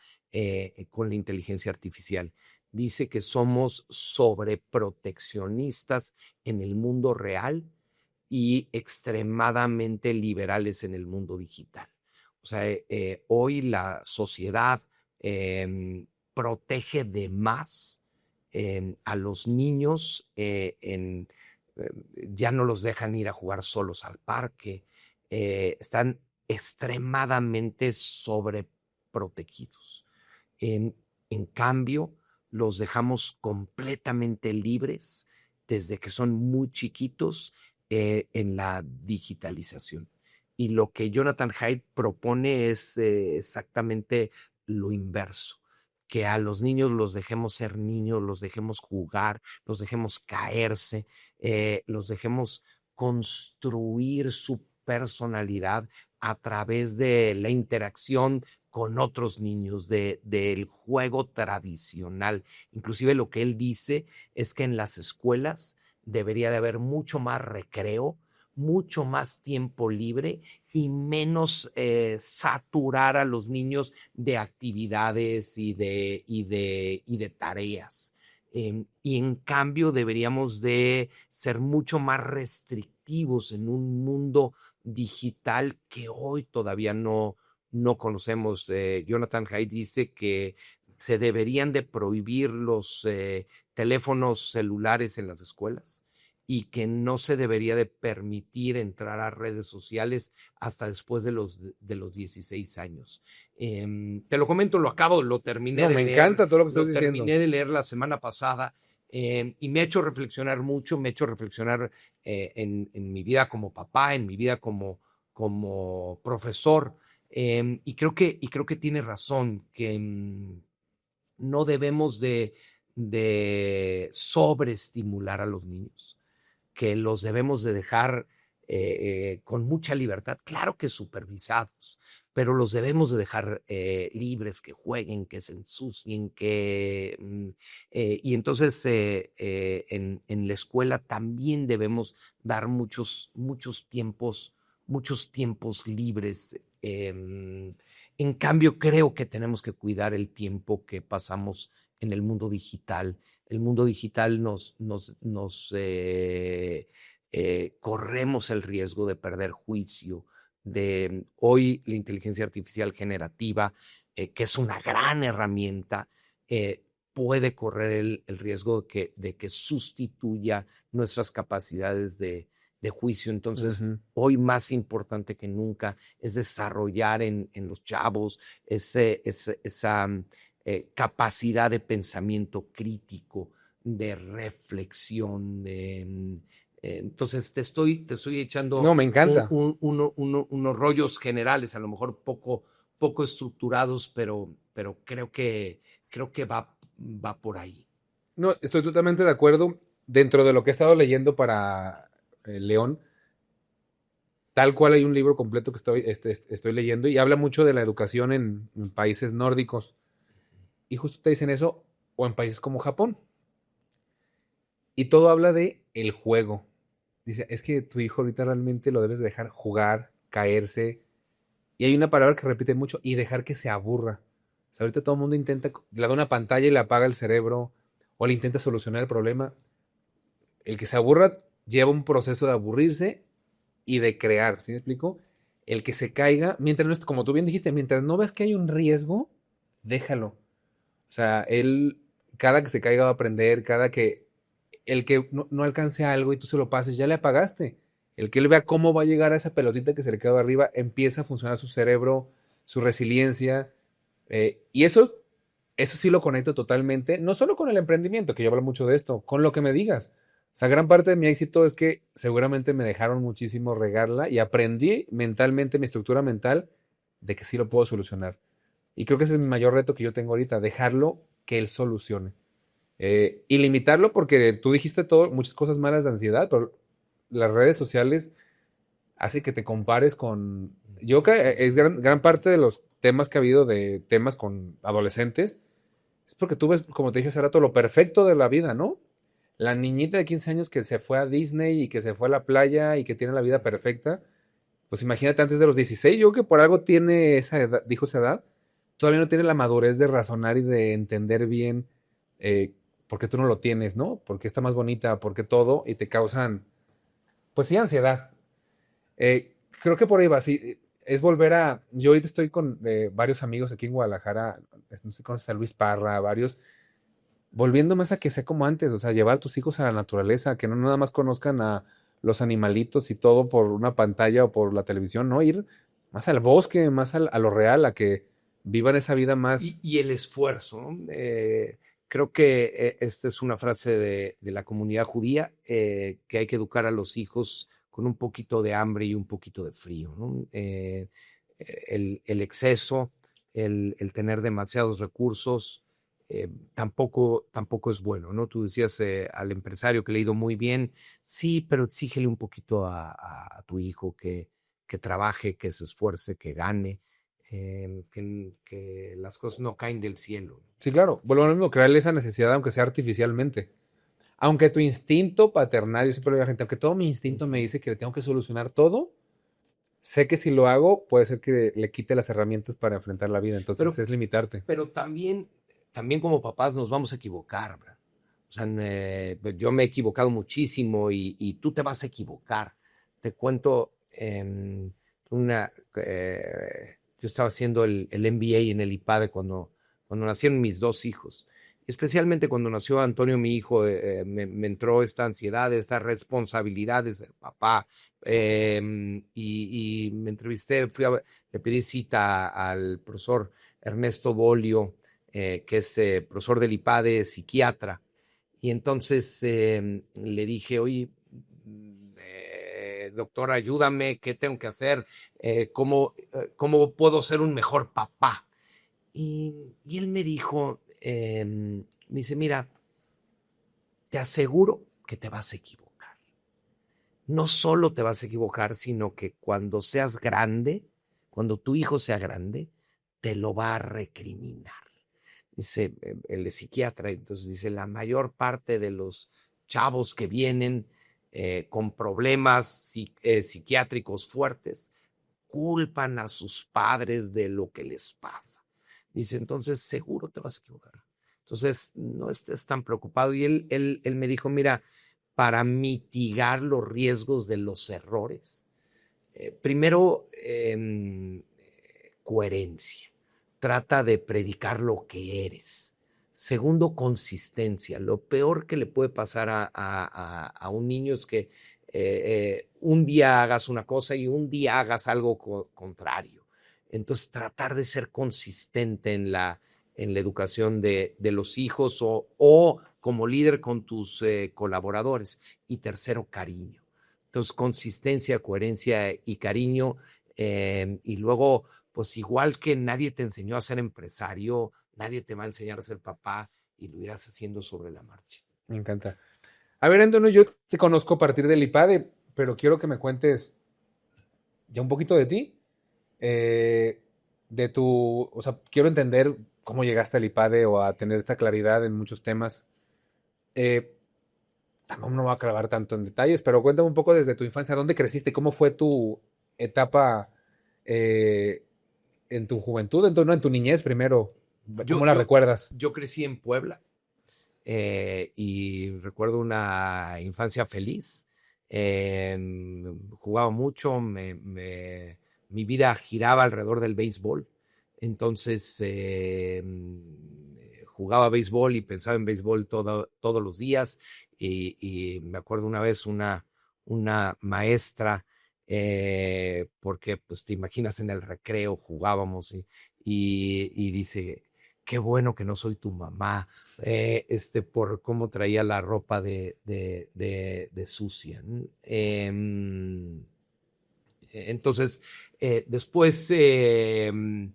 con la inteligencia artificial. Dice que somos sobreproteccionistas en el mundo real y extremadamente liberales en el mundo digital. O sea, hoy la sociedad protege de más a los niños, ya no los dejan ir a jugar solos al parque, están extremadamente sobreprotegidos. En cambio, los dejamos completamente libres desde que son muy chiquitos en la digitalización. Y lo que Jonathan Haidt propone es exactamente lo inverso, que a los niños los dejemos ser niños, los dejemos jugar, los dejemos caerse, los dejemos construir su personalidad a través de la interacción con otros niños, del juego tradicional. Inclusive lo que él dice es que en las escuelas debería de haber mucho más recreo, mucho más tiempo libre y menos saturar a los niños de actividades y de tareas. Y en cambio deberíamos de ser mucho más restrictivos en un mundo digital que hoy todavía no conocemos. Jonathan Haidt dice que se deberían de prohibir los teléfonos celulares en las escuelas y que no se debería de permitir entrar a redes sociales hasta después de los 16 años. Te lo comento, lo terminé No, de me leer. encanta todo lo que estás Lo diciendo. terminé de leer la semana pasada y me ha hecho reflexionar mucho, me ha hecho reflexionar en mi vida como papá, en mi vida como profesor. Y creo que tiene razón, que no debemos de sobreestimular a los niños, que los debemos de dejar con mucha libertad, claro que supervisados, pero los debemos de dejar libres, que jueguen, que se ensucien, y entonces en la escuela también debemos dar muchos tiempos libres. En cambio, creo que tenemos que cuidar el tiempo que pasamos en el mundo digital. El mundo digital corremos el riesgo de perder juicio. Hoy la inteligencia artificial generativa, que es una gran herramienta, puede correr el riesgo de que sustituya nuestras capacidades de juicio. Entonces, Ujú. hoy más importante que nunca es desarrollar en los chavos esa capacidad de pensamiento crítico, de reflexión, entonces te estoy echando No, me encanta. unos rollos generales, a lo mejor poco estructurados, pero creo que va por ahí. No, estoy totalmente de acuerdo. Dentro de lo que he estado leyendo para León, tal cual hay un libro completo que estoy leyendo y habla mucho de la educación en países nórdicos. Y justo te dicen eso, o en países como Japón. Y todo habla de el juego. Dice, es que tu hijo ahorita realmente lo debes dejar jugar, caerse. Y hay una palabra que repite mucho, y dejar que se aburra. O sea, ahorita todo el mundo intenta, le da una pantalla y le apaga el cerebro, o le intenta solucionar el problema. El que se aburra lleva un proceso de aburrirse y de crear, ¿sí me explico? El que se caiga, mientras no, como tú bien dijiste, mientras no ves que hay un riesgo, déjalo. O sea, él, cada que se caiga va a aprender, cada que el que no alcance algo y tú se lo pases, ya le apagaste. El que él vea cómo va a llegar a esa pelotita que se le quedó arriba, empieza a funcionar su cerebro, su resiliencia. Y eso sí lo conecto totalmente, no solo con el emprendimiento, que yo hablo mucho de esto, con lo que me digas. O sea, gran parte de mi éxito es que seguramente me dejaron muchísimo regarla y aprendí mentalmente, mi estructura mental, de que sí lo puedo solucionar. Y creo que ese es mi mayor reto que yo tengo ahorita, dejarlo que él solucione. Y limitarlo porque tú dijiste todo, muchas cosas malas de ansiedad, pero las redes sociales hace que te compares con... Yo que es gran parte de los temas que ha habido de temas con adolescentes, es porque tú ves, como te dije hace rato, lo perfecto de la vida, ¿no? La niñita de 15 años que se fue a Disney y que se fue a la playa y que tiene la vida perfecta, pues imagínate antes de los 16, yo que por algo tiene esa edad, dijo esa edad, todavía no tiene la madurez de razonar y de entender bien por qué tú no lo tienes, ¿no? Por qué está más bonita, por qué todo, y te causan, pues sí, ansiedad. Creo que por ahí va, sí, es volver a, yo ahorita estoy con varios amigos aquí en Guadalajara, no sé si conoces a Luis Parra, varios, volviendo más a que sea como antes, o sea, llevar a tus hijos a la naturaleza, que no nada más conozcan a los animalitos y todo por una pantalla o por la televisión, no, ir más al bosque, más a lo real, a que vivan esa vida más. Y el esfuerzo, ¿no? Creo que esta es una frase de la comunidad judía, que hay que educar a los hijos con un poquito de hambre y un poquito de frío, ¿no? El exceso, el tener demasiados recursos, tampoco es bueno, ¿no? Tú decías al empresario que le ha ido muy bien, sí, pero exígele un poquito a tu hijo que trabaje, que se esfuerce, que gane, que las cosas no caen del cielo. Sí, claro, vuelvo a lo mismo, crearle esa necesidad, aunque sea artificialmente. Aunque tu instinto paternal, yo siempre le digo a la gente, aunque todo mi instinto me dice que le tengo que solucionar todo, sé que si lo hago, puede ser que le quite las herramientas para enfrentar la vida. Entonces Pero, es limitarte. pero también como papás nos vamos a equivocar, ¿verdad? O sea, yo me he equivocado muchísimo y tú te vas a equivocar. Te cuento yo estaba haciendo el MBA en el IPADE cuando nacieron mis dos hijos. Especialmente cuando nació Antonio, mi hijo, me entró esta ansiedad, esta responsabilidad de ser papá. Y me entrevisté, le pedí cita al profesor Ernesto Bolio, que es profesor del IPADE, psiquiatra. Y entonces le dije, oye, doctor, ayúdame, ¿qué tengo que hacer? ¿Cómo puedo ser un mejor papá? Y él me dijo, me dice, mira, te aseguro que te vas a equivocar. No solo te vas a equivocar, sino que cuando seas grande, cuando tu hijo sea grande, te lo va a recriminar. Dice, él es psiquiatra, entonces dice, la mayor parte de los chavos que vienen con problemas psiquiátricos fuertes culpan a sus padres de lo que les pasa. Dice, entonces seguro te vas a equivocar. Entonces no estés tan preocupado. Y él me dijo, mira, para mitigar los riesgos de los errores, primero, coherencia. Trata de predicar lo que eres. Segundo, consistencia. Lo peor que le puede pasar a un niño es que un día hagas una cosa y un día hagas algo contrario. Entonces, tratar de ser consistente en la educación de los hijos o como líder con tus colaboradores. Y tercero, cariño. Entonces, consistencia, coherencia y cariño. Y luego, pues igual que nadie te enseñó a ser empresario, nadie te va a enseñar a ser papá y lo irás haciendo sobre la marcha. Me encanta. A ver, Antonio, yo te conozco a partir del IPADE, pero quiero que me cuentes ya un poquito de ti. O sea, quiero entender cómo llegaste al IPADE o a tener esta claridad en muchos temas. Tampoco no voy a clavar tanto en detalles, pero cuéntame un poco desde tu infancia, ¿dónde creciste? ¿Cómo fue tu etapa en tu juventud, en tu niñez primero? ¿Cómo la recuerdas? Yo crecí en Puebla y recuerdo una infancia feliz. Jugaba mucho, mi vida giraba alrededor del béisbol. Entonces jugaba béisbol y pensaba en béisbol todos los días. Y me acuerdo una vez una maestra, porque pues te imaginas en el recreo jugábamos y dice, qué bueno que no soy tu mamá, por cómo traía la ropa de sucia. Entonces, después el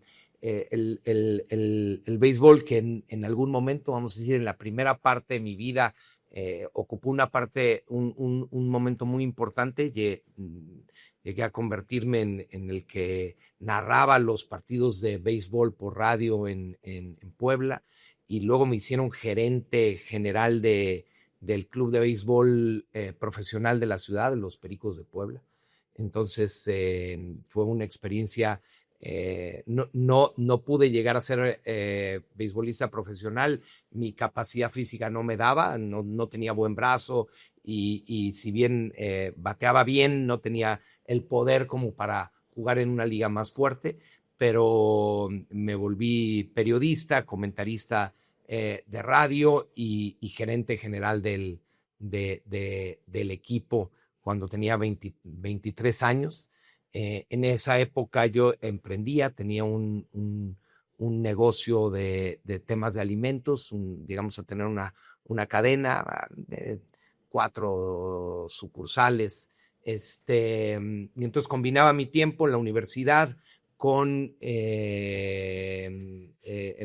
béisbol, que en algún momento, vamos a decir, en la primera parte de mi vida, ocupó un momento muy importante. Llegué a convertirme en el que narraba los partidos de béisbol por radio en Puebla, y luego me hicieron gerente general del club de béisbol profesional de la ciudad, los Pericos de Puebla. Entonces fue una experiencia. No pude llegar a ser beisbolista profesional, mi capacidad física no me daba, no tenía buen brazo y si bien bateaba bien, no tenía el poder como para jugar en una liga más fuerte, pero me volví periodista, comentarista de radio y gerente general del equipo cuando tenía 23 años. En esa época yo emprendía, tenía un negocio de temas de alimentos, llegamos a tener una cadena de 4 sucursales. Y entonces combinaba mi tiempo en la universidad con en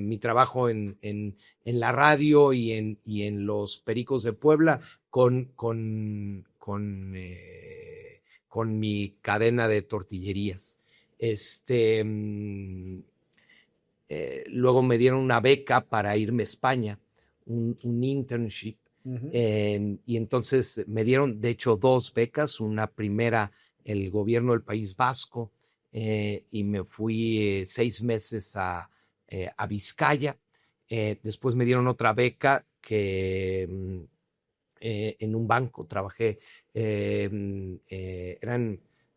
mi trabajo en la radio y en los Pericos de Puebla con mi cadena de tortillerías. Luego me dieron una beca para irme a España, un internship. Y entonces me dieron, de hecho, 2 becas. Una primera, el gobierno del País Vasco, y me fui 6 meses a Vizcaya. Después me dieron otra beca que en un banco trabajé.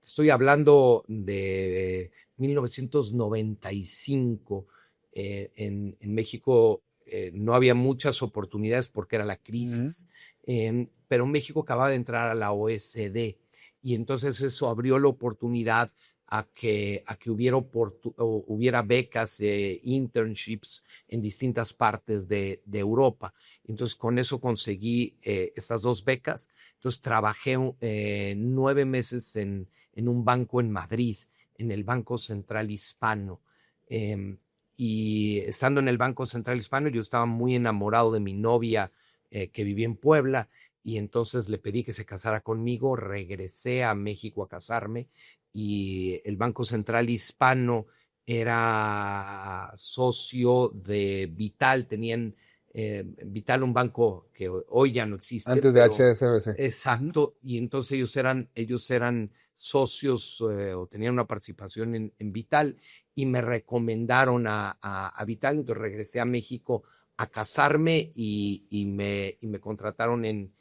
Estoy hablando de 1995. En México no había muchas oportunidades porque era la crisis, pero México acababa de entrar a la OECD y entonces eso abrió la oportunidad a que hubiera becas, internships en distintas partes de Europa. Entonces con eso conseguí estas 2 becas. Entonces trabajé 9 meses en un banco en Madrid, en el Banco Central Hispano. Y estando en el Banco Central Hispano, yo estaba muy enamorado de mi novia que vivía en Puebla, y entonces le pedí que se casara conmigo. Regresé a México a casarme, y el Banco Central Hispano era socio de Vital. Tenían Vital, un banco que hoy ya no existe. Antes de HSBC. Exacto, y entonces ellos eran socios o tenían una participación en Vital, y me recomendaron a Vital. Entonces regresé a México a casarme y me contrataron en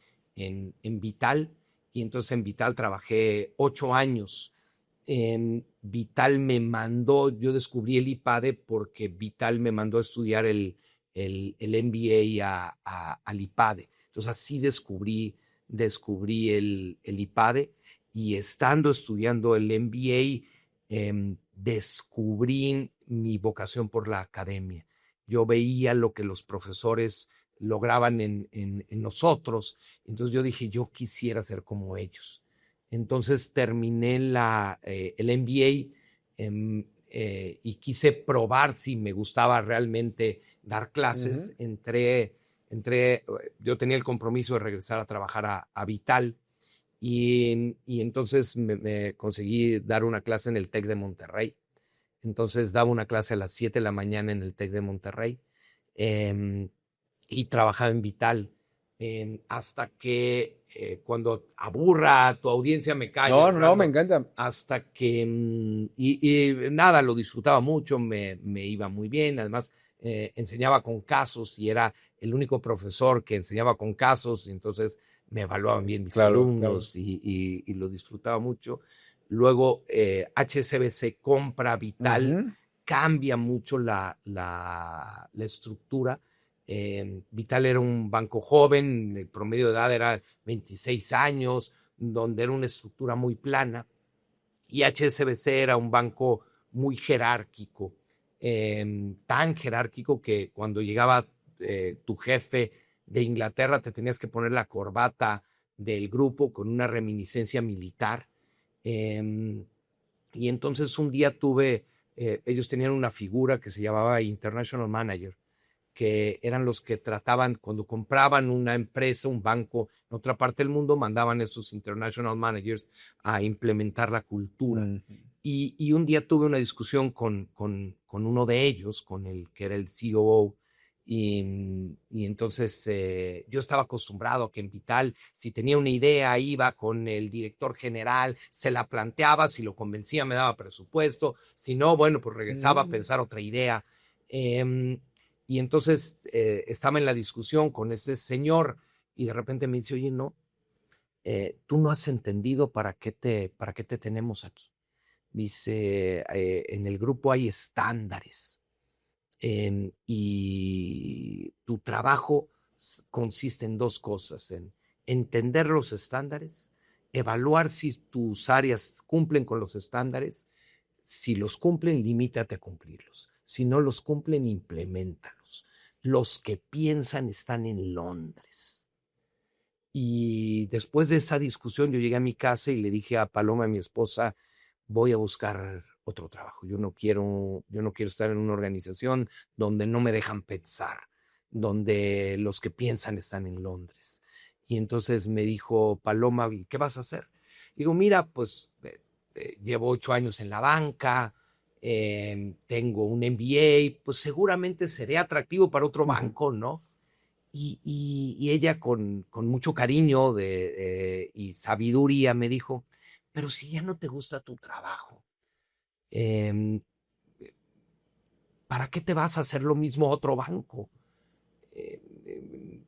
Vital, y entonces en Vital trabajé 8 años. Vital me mandó, yo descubrí el IPADE porque Vital me mandó a estudiar el MBA al IPADE. Entonces así descubrí descubrí el IPADE y estando estudiando el MBA, descubrí mi vocación por la academia. Yo veía lo que los profesores lograban en nosotros, entonces yo dije, yo quisiera ser como ellos. Entonces terminé el MBA y quise probar si me gustaba realmente dar clases. Yo tenía el compromiso de regresar a trabajar a Vital y entonces me conseguí dar una clase en el TEC de Monterrey. Entonces daba una clase a las 7 de la mañana en el TEC de Monterrey y trabajaba en Vital. Hasta que cuando aburra a tu audiencia me callo. No, Fernando, me encanta. hasta que, y nada, lo disfrutaba mucho, me iba muy bien. Además, enseñaba con casos y era el único profesor que enseñaba con casos, y entonces me evaluaban bien mis alumnos. Claro. Y lo disfrutaba mucho. Luego, HSBC compra Vital, cambia mucho la estructura. Vital era un banco joven, el promedio de edad era 26 años, donde era una estructura muy plana, y HSBC era un banco muy jerárquico, tan jerárquico que cuando llegaba tu jefe de Inglaterra te tenías que poner la corbata del grupo con una reminiscencia militar. Y entonces un día ellos tenían una figura que se llamaba International Manager, que eran los que trataban, cuando compraban una empresa, un banco en otra parte del mundo, mandaban esos international managers a implementar la cultura. Y un día tuve una discusión con uno de ellos, con el que era el COO, y entonces yo estaba acostumbrado a que en Vital, si tenía una idea, iba con el director general, se la planteaba, si lo convencía me daba presupuesto, si no, bueno, pues regresaba a pensar otra idea. Y entonces estaba en la discusión con ese señor y de repente me dice, oye, no, tú no has entendido para qué te tenemos aquí. Dice, en el grupo hay estándares y tu trabajo consiste en dos cosas, en entender los estándares, evaluar si tus áreas cumplen con los estándares. Si los cumplen, limítate a cumplirlos. Si no los cumplen, impleméntalos. Los que piensan están en Londres. Y después de esa discusión, yo llegué a mi casa y le dije a Paloma, mi esposa, voy a buscar otro trabajo. Yo no quiero estar en una organización donde no me dejan pensar, donde los que piensan están en Londres. Y entonces me dijo Paloma, ¿qué vas a hacer? Digo, mira, pues llevo 8 años en la banca, tengo un MBA, pues seguramente seré atractivo para otro banco, ¿no? Y ella con mucho cariño y sabiduría me dijo, pero si ya no te gusta tu trabajo, ¿para qué te vas a hacer lo mismo a otro banco?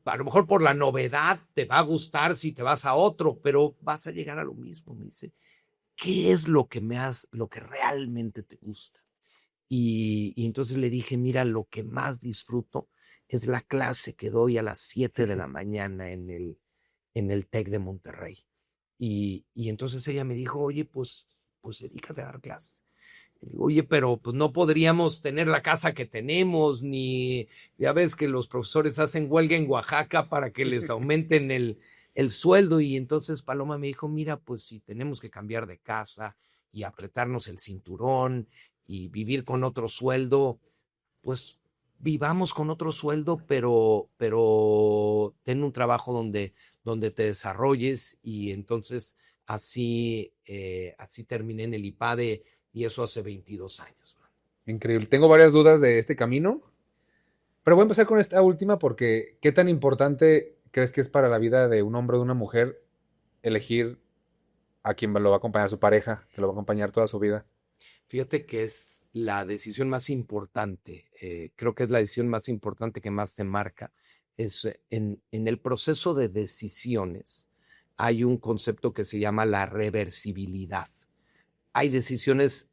A lo mejor por la novedad te va a gustar si te vas a otro, pero vas a llegar a lo mismo. Me dice, ¿qué es lo que realmente te gusta? Y entonces le dije, mira, lo que más disfruto es la clase que doy a las 7 de la mañana en el TEC de Monterrey. Y entonces ella me dijo, oye, pues dedícate a dar clases. Le digo, oye, pero pues no podríamos tener la casa que tenemos, ni, ya ves que los profesores hacen huelga en Oaxaca para que les aumenten el sueldo. Y entonces Paloma me dijo, mira, pues si tenemos que cambiar de casa y apretarnos el cinturón y vivir con otro sueldo, pues vivamos con otro sueldo, pero ten un trabajo donde te desarrolles. Y entonces así terminé en el IPADE, y eso hace 22 años. Increíble. Tengo varias dudas de este camino, pero voy a empezar con esta última porque ¿qué tan importante crees que es para la vida de un hombre o de una mujer elegir a quien lo va a acompañar, su pareja, que lo va a acompañar toda su vida? Fíjate que es la decisión más importante, creo que es la decisión más importante que más te marca. Es en el proceso de decisiones hay un concepto que se llama la reversibilidad. Hay decisiones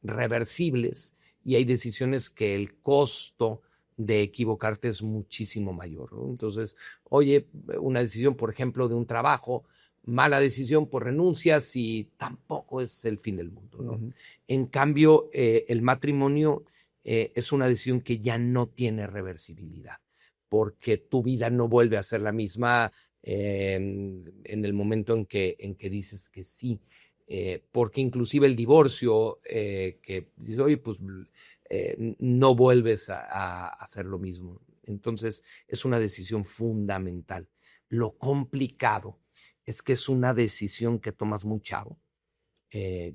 reversibles y hay decisiones que el costo de equivocarte es muchísimo mayor, ¿no? Entonces, oye, una decisión, por ejemplo, de un trabajo, mala decisión, pues renuncias y tampoco es el fin del mundo, ¿no? Ujú. En cambio, el matrimonio es una decisión que ya no tiene reversibilidad, porque tu vida no vuelve a ser la misma en el momento en que dices que sí. Porque inclusive el divorcio, que dices, oye, pues no vuelves a hacer lo mismo. Entonces, es una decisión fundamental. Lo complicado es que es una decisión que tomas muy chavo.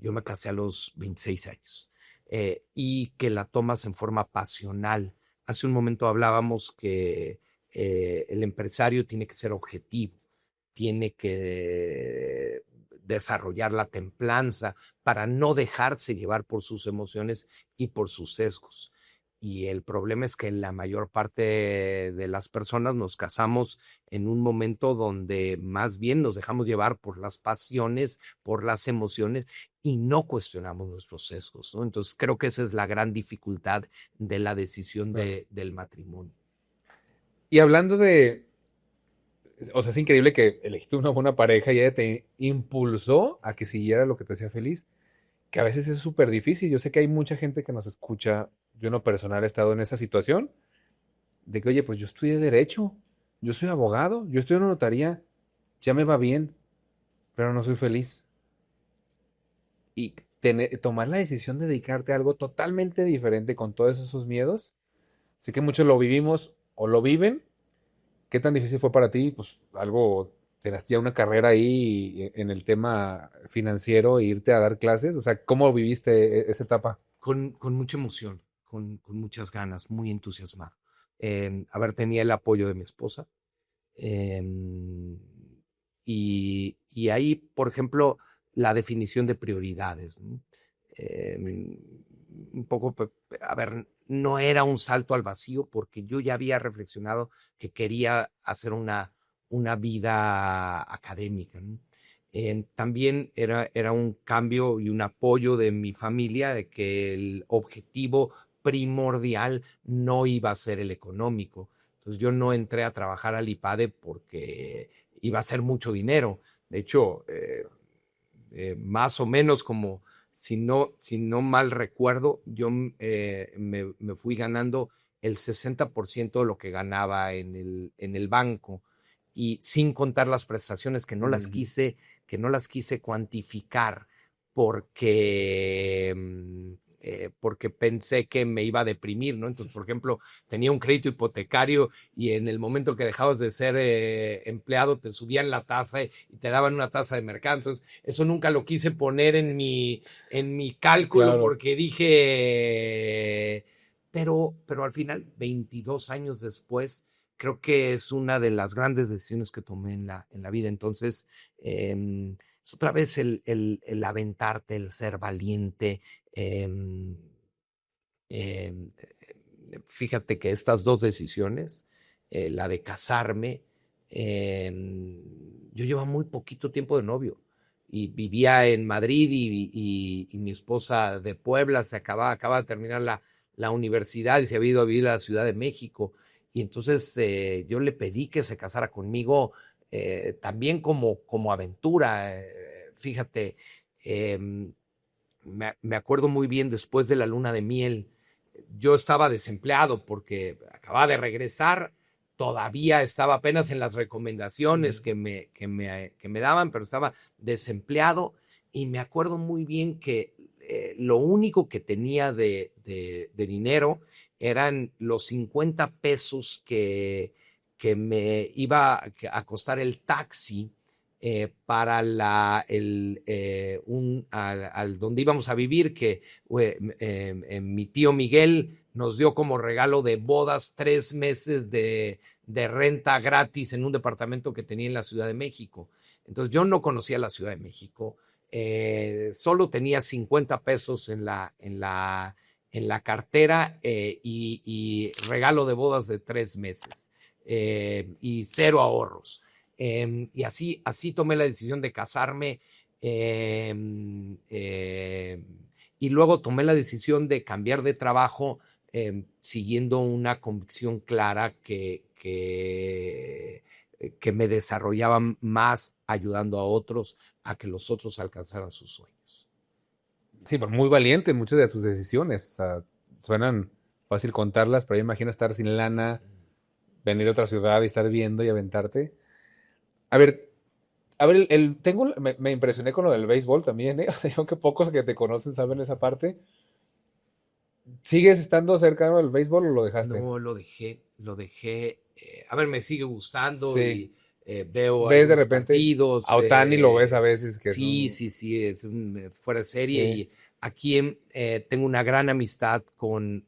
Yo me casé a los 26 años y que la tomas en forma pasional. Hace un momento hablábamos que el empresario tiene que ser objetivo, tiene que desarrollar la templanza para no dejarse llevar por sus emociones y por sus sesgos. Y el problema es que la mayor parte de las personas nos casamos en un momento donde más bien nos dejamos llevar por las pasiones, por las emociones y no cuestionamos nuestros sesgos, ¿no? Entonces creo que esa es la gran dificultad de la decisión Claro. del matrimonio. Y hablando de, o sea, es increíble que elegiste una buena pareja y ella te impulsó a que siguiera lo que te hacía feliz, que a veces es súper difícil. Yo sé que hay mucha gente que nos escucha, yo en lo personal he estado en esa situación, de que, oye, pues yo estudié derecho, yo soy abogado, yo estoy en una notaría, ya me va bien, pero no soy feliz. Y tomar la decisión de dedicarte a algo totalmente diferente con todos esos miedos, sé que muchos lo vivimos o lo viven. ¿Qué tan difícil fue para ti? Pues algo, tenías ya una carrera ahí en el tema financiero e irte a dar clases. O sea, ¿cómo viviste esa etapa? Con mucha emoción, con muchas ganas, muy entusiasmado. A ver, tenía el apoyo de mi esposa. eh, y ahí, por ejemplo, la definición de prioridades, ¿no? Eh, un poco, a ver, no era un salto al vacío porque yo ya había reflexionado que quería hacer una vida académica, ¿no? También era un cambio y un apoyo de mi familia de que el objetivo primordial no iba a ser el económico. Entonces yo no entré a trabajar al IPADE porque iba a ser mucho dinero. De hecho, más o menos como, si no mal recuerdo, yo me fui ganando el 60% de lo que ganaba en el banco y sin contar las prestaciones Ujú. que no las quise cuantificar porque, porque pensé que me iba a deprimir, ¿no? Entonces, por ejemplo, tenía un crédito hipotecario y en el momento que dejabas de ser empleado te subían la tasa y te daban una tasa de mercado. Entonces, eso nunca lo quise poner en mi cálculo Claro. porque dije, pero al final, 22 años después, creo que es una de las grandes decisiones que tomé en la vida. Entonces, es otra vez el aventarte, el ser valiente. Eh, eh, Fíjate que estas dos decisiones, la de casarme, eh, yo llevaba muy poquito tiempo de novio y vivía en Madrid y mi esposa de Puebla acaba de terminar la universidad y se había ido a vivir a la Ciudad de México. Y entonces yo le pedí que se casara conmigo también como aventura. Fíjate, eh, me acuerdo muy bien después de la luna de miel, yo estaba desempleado porque acababa de regresar, todavía estaba apenas en las recomendaciones Ujú. que me daban, pero estaba desempleado y me acuerdo muy bien que lo único que tenía de dinero eran los 50 pesos que me iba a costar el taxi para al donde íbamos a vivir, que mi tío Miguel nos dio como regalo de bodas 3 meses de renta gratis en un departamento que tenía en la Ciudad de México. Entonces yo no conocía la Ciudad de México, solo tenía 50 pesos en la cartera y regalo de bodas de 3 meses y cero ahorros. Y así tomé la decisión de casarme eh, eh, y luego tomé la decisión de cambiar de trabajo siguiendo una convicción clara que me desarrollaba más ayudando a otros a que los otros alcanzaran sus sueños. Sí, pero muy valiente en muchas de tus decisiones. O sea, suenan fácil contarlas, pero yo imagino estar sin lana, venir a otra ciudad y estar viendo y aventarte. A ver, me impresioné con lo del béisbol también, ¿eh? O sea, yo que pocos que te conocen saben esa parte. ¿Sigues estando cercano al béisbol o lo dejaste? No, lo dejé. A ver, me sigue gustando Sí. y veo Ves de algunos repente partidos. a Otani lo ves a veces que es Sí, un... sí, sí, es un fuera de serie. Sí. Y aquí tengo una gran amistad con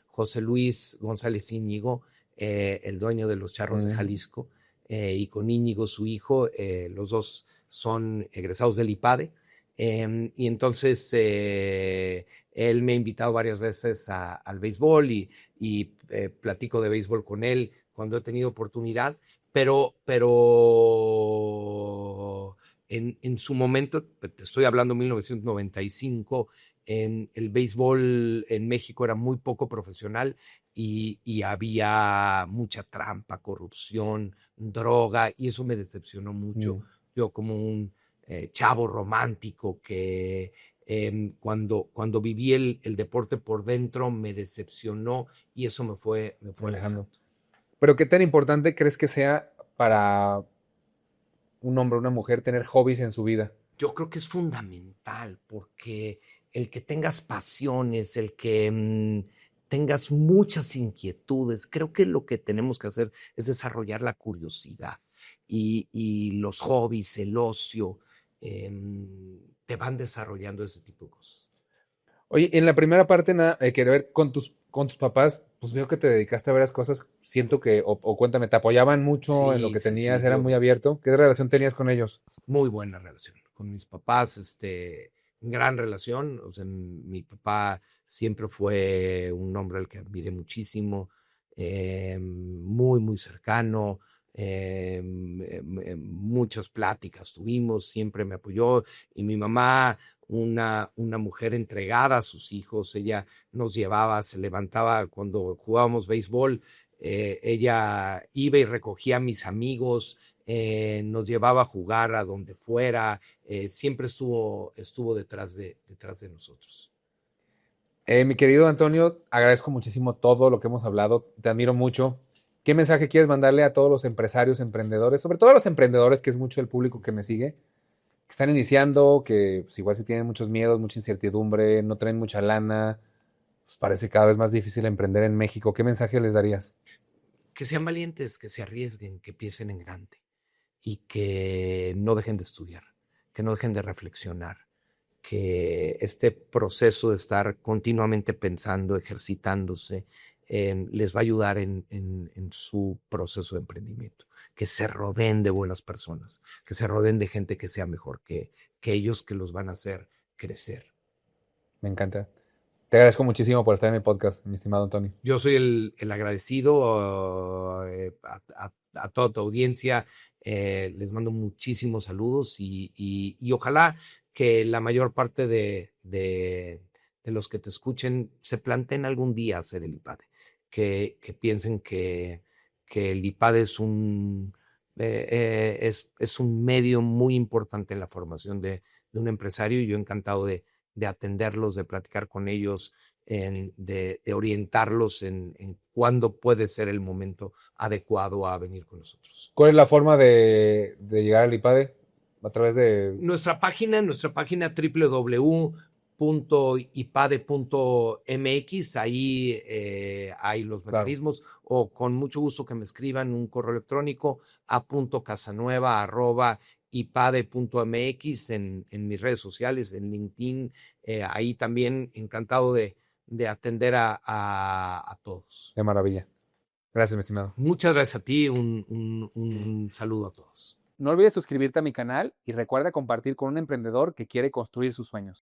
José Luis González Íñigo, el dueño de los Charros de Jalisco, y con Íñigo, su hijo. Los dos son egresados del IPADE. Y entonces él me ha invitado varias veces al béisbol y platico de béisbol con él cuando he tenido oportunidad, pero en su momento, te estoy hablando de 1995, el béisbol en México era muy poco profesional y había mucha trampa, corrupción, droga, y eso me decepcionó mucho. Yo como un chavo romántico que cuando viví el deporte por dentro me decepcionó y eso me fue alejando. Pero ¿qué tan importante crees que sea para un hombre o una mujer tener hobbies en su vida? Yo creo que es fundamental porque el que tengas pasiones, el que tengas muchas inquietudes, creo que lo que tenemos que hacer es desarrollar la curiosidad y los hobbies, el ocio, te van desarrollando ese tipo de cosas. Oye, en la primera parte, quería ver con tus papás, pues veo que te dedicaste a varias cosas. Siento que, o cuéntame, ¿te apoyaban mucho en lo Sí, que sí, tenías? sí, ¿Era muy abierto? ¿Qué relación tenías con ellos? muy buena relación con mis papás, gran relación. O sea, mi papá siempre fue un hombre al que admiré muchísimo, muy, muy cercano. Muchas pláticas tuvimos, siempre me apoyó. Y mi mamá, una mujer entregada a sus hijos, ella nos llevaba, se levantaba cuando jugábamos béisbol, ella iba y recogía a mis amigos, nos llevaba a jugar a donde fuera, siempre estuvo detrás de nosotros. Mi querido Antonio, agradezco muchísimo todo lo que hemos hablado. Te admiro mucho. ¿Qué mensaje quieres mandarle a todos los empresarios, emprendedores, sobre todo a los emprendedores, que es mucho el público que me sigue, que están iniciando, que pues, igual si tienen muchos miedos, mucha incertidumbre, no traen mucha lana, pues parece cada vez más difícil emprender en México? ¿Qué mensaje les darías? Que sean valientes, que se arriesguen, que piensen en grande y que no dejen de estudiar, que no dejen de reflexionar, que este proceso de estar continuamente pensando, ejercitándose, les va a ayudar en su proceso de emprendimiento. Que se rodeen de buenas personas, que se rodeen de gente que sea mejor que ellos, que los van a hacer crecer. Me encanta. Te agradezco muchísimo por estar en el podcast, mi estimado Antonio. Yo soy el agradecido a toda tu audiencia. Les mando muchísimos saludos y ojalá que la mayor parte de los que te escuchen se planteen algún día hacer el IPADE, que piensen que el IPADE es un medio muy importante en la formación de un empresario y yo encantado de atenderlos, de platicar con ellos, de orientarlos en cuándo puede ser el momento adecuado a venir con nosotros. ¿Cuál es la forma de llegar al IPADE? A través de... Nuestra página www.ipade.mx, ahí hay los mecanismos, claro. O con mucho gusto que me escriban un correo electrónico a .casanueva@ipade.mx en mis redes sociales, en LinkedIn, ahí también encantado de atender a todos. Qué maravilla. Gracias, mi estimado. Muchas gracias a ti, un saludo a todos. No olvides suscribirte a mi canal y recuerda compartir con un emprendedor que quiere construir sus sueños.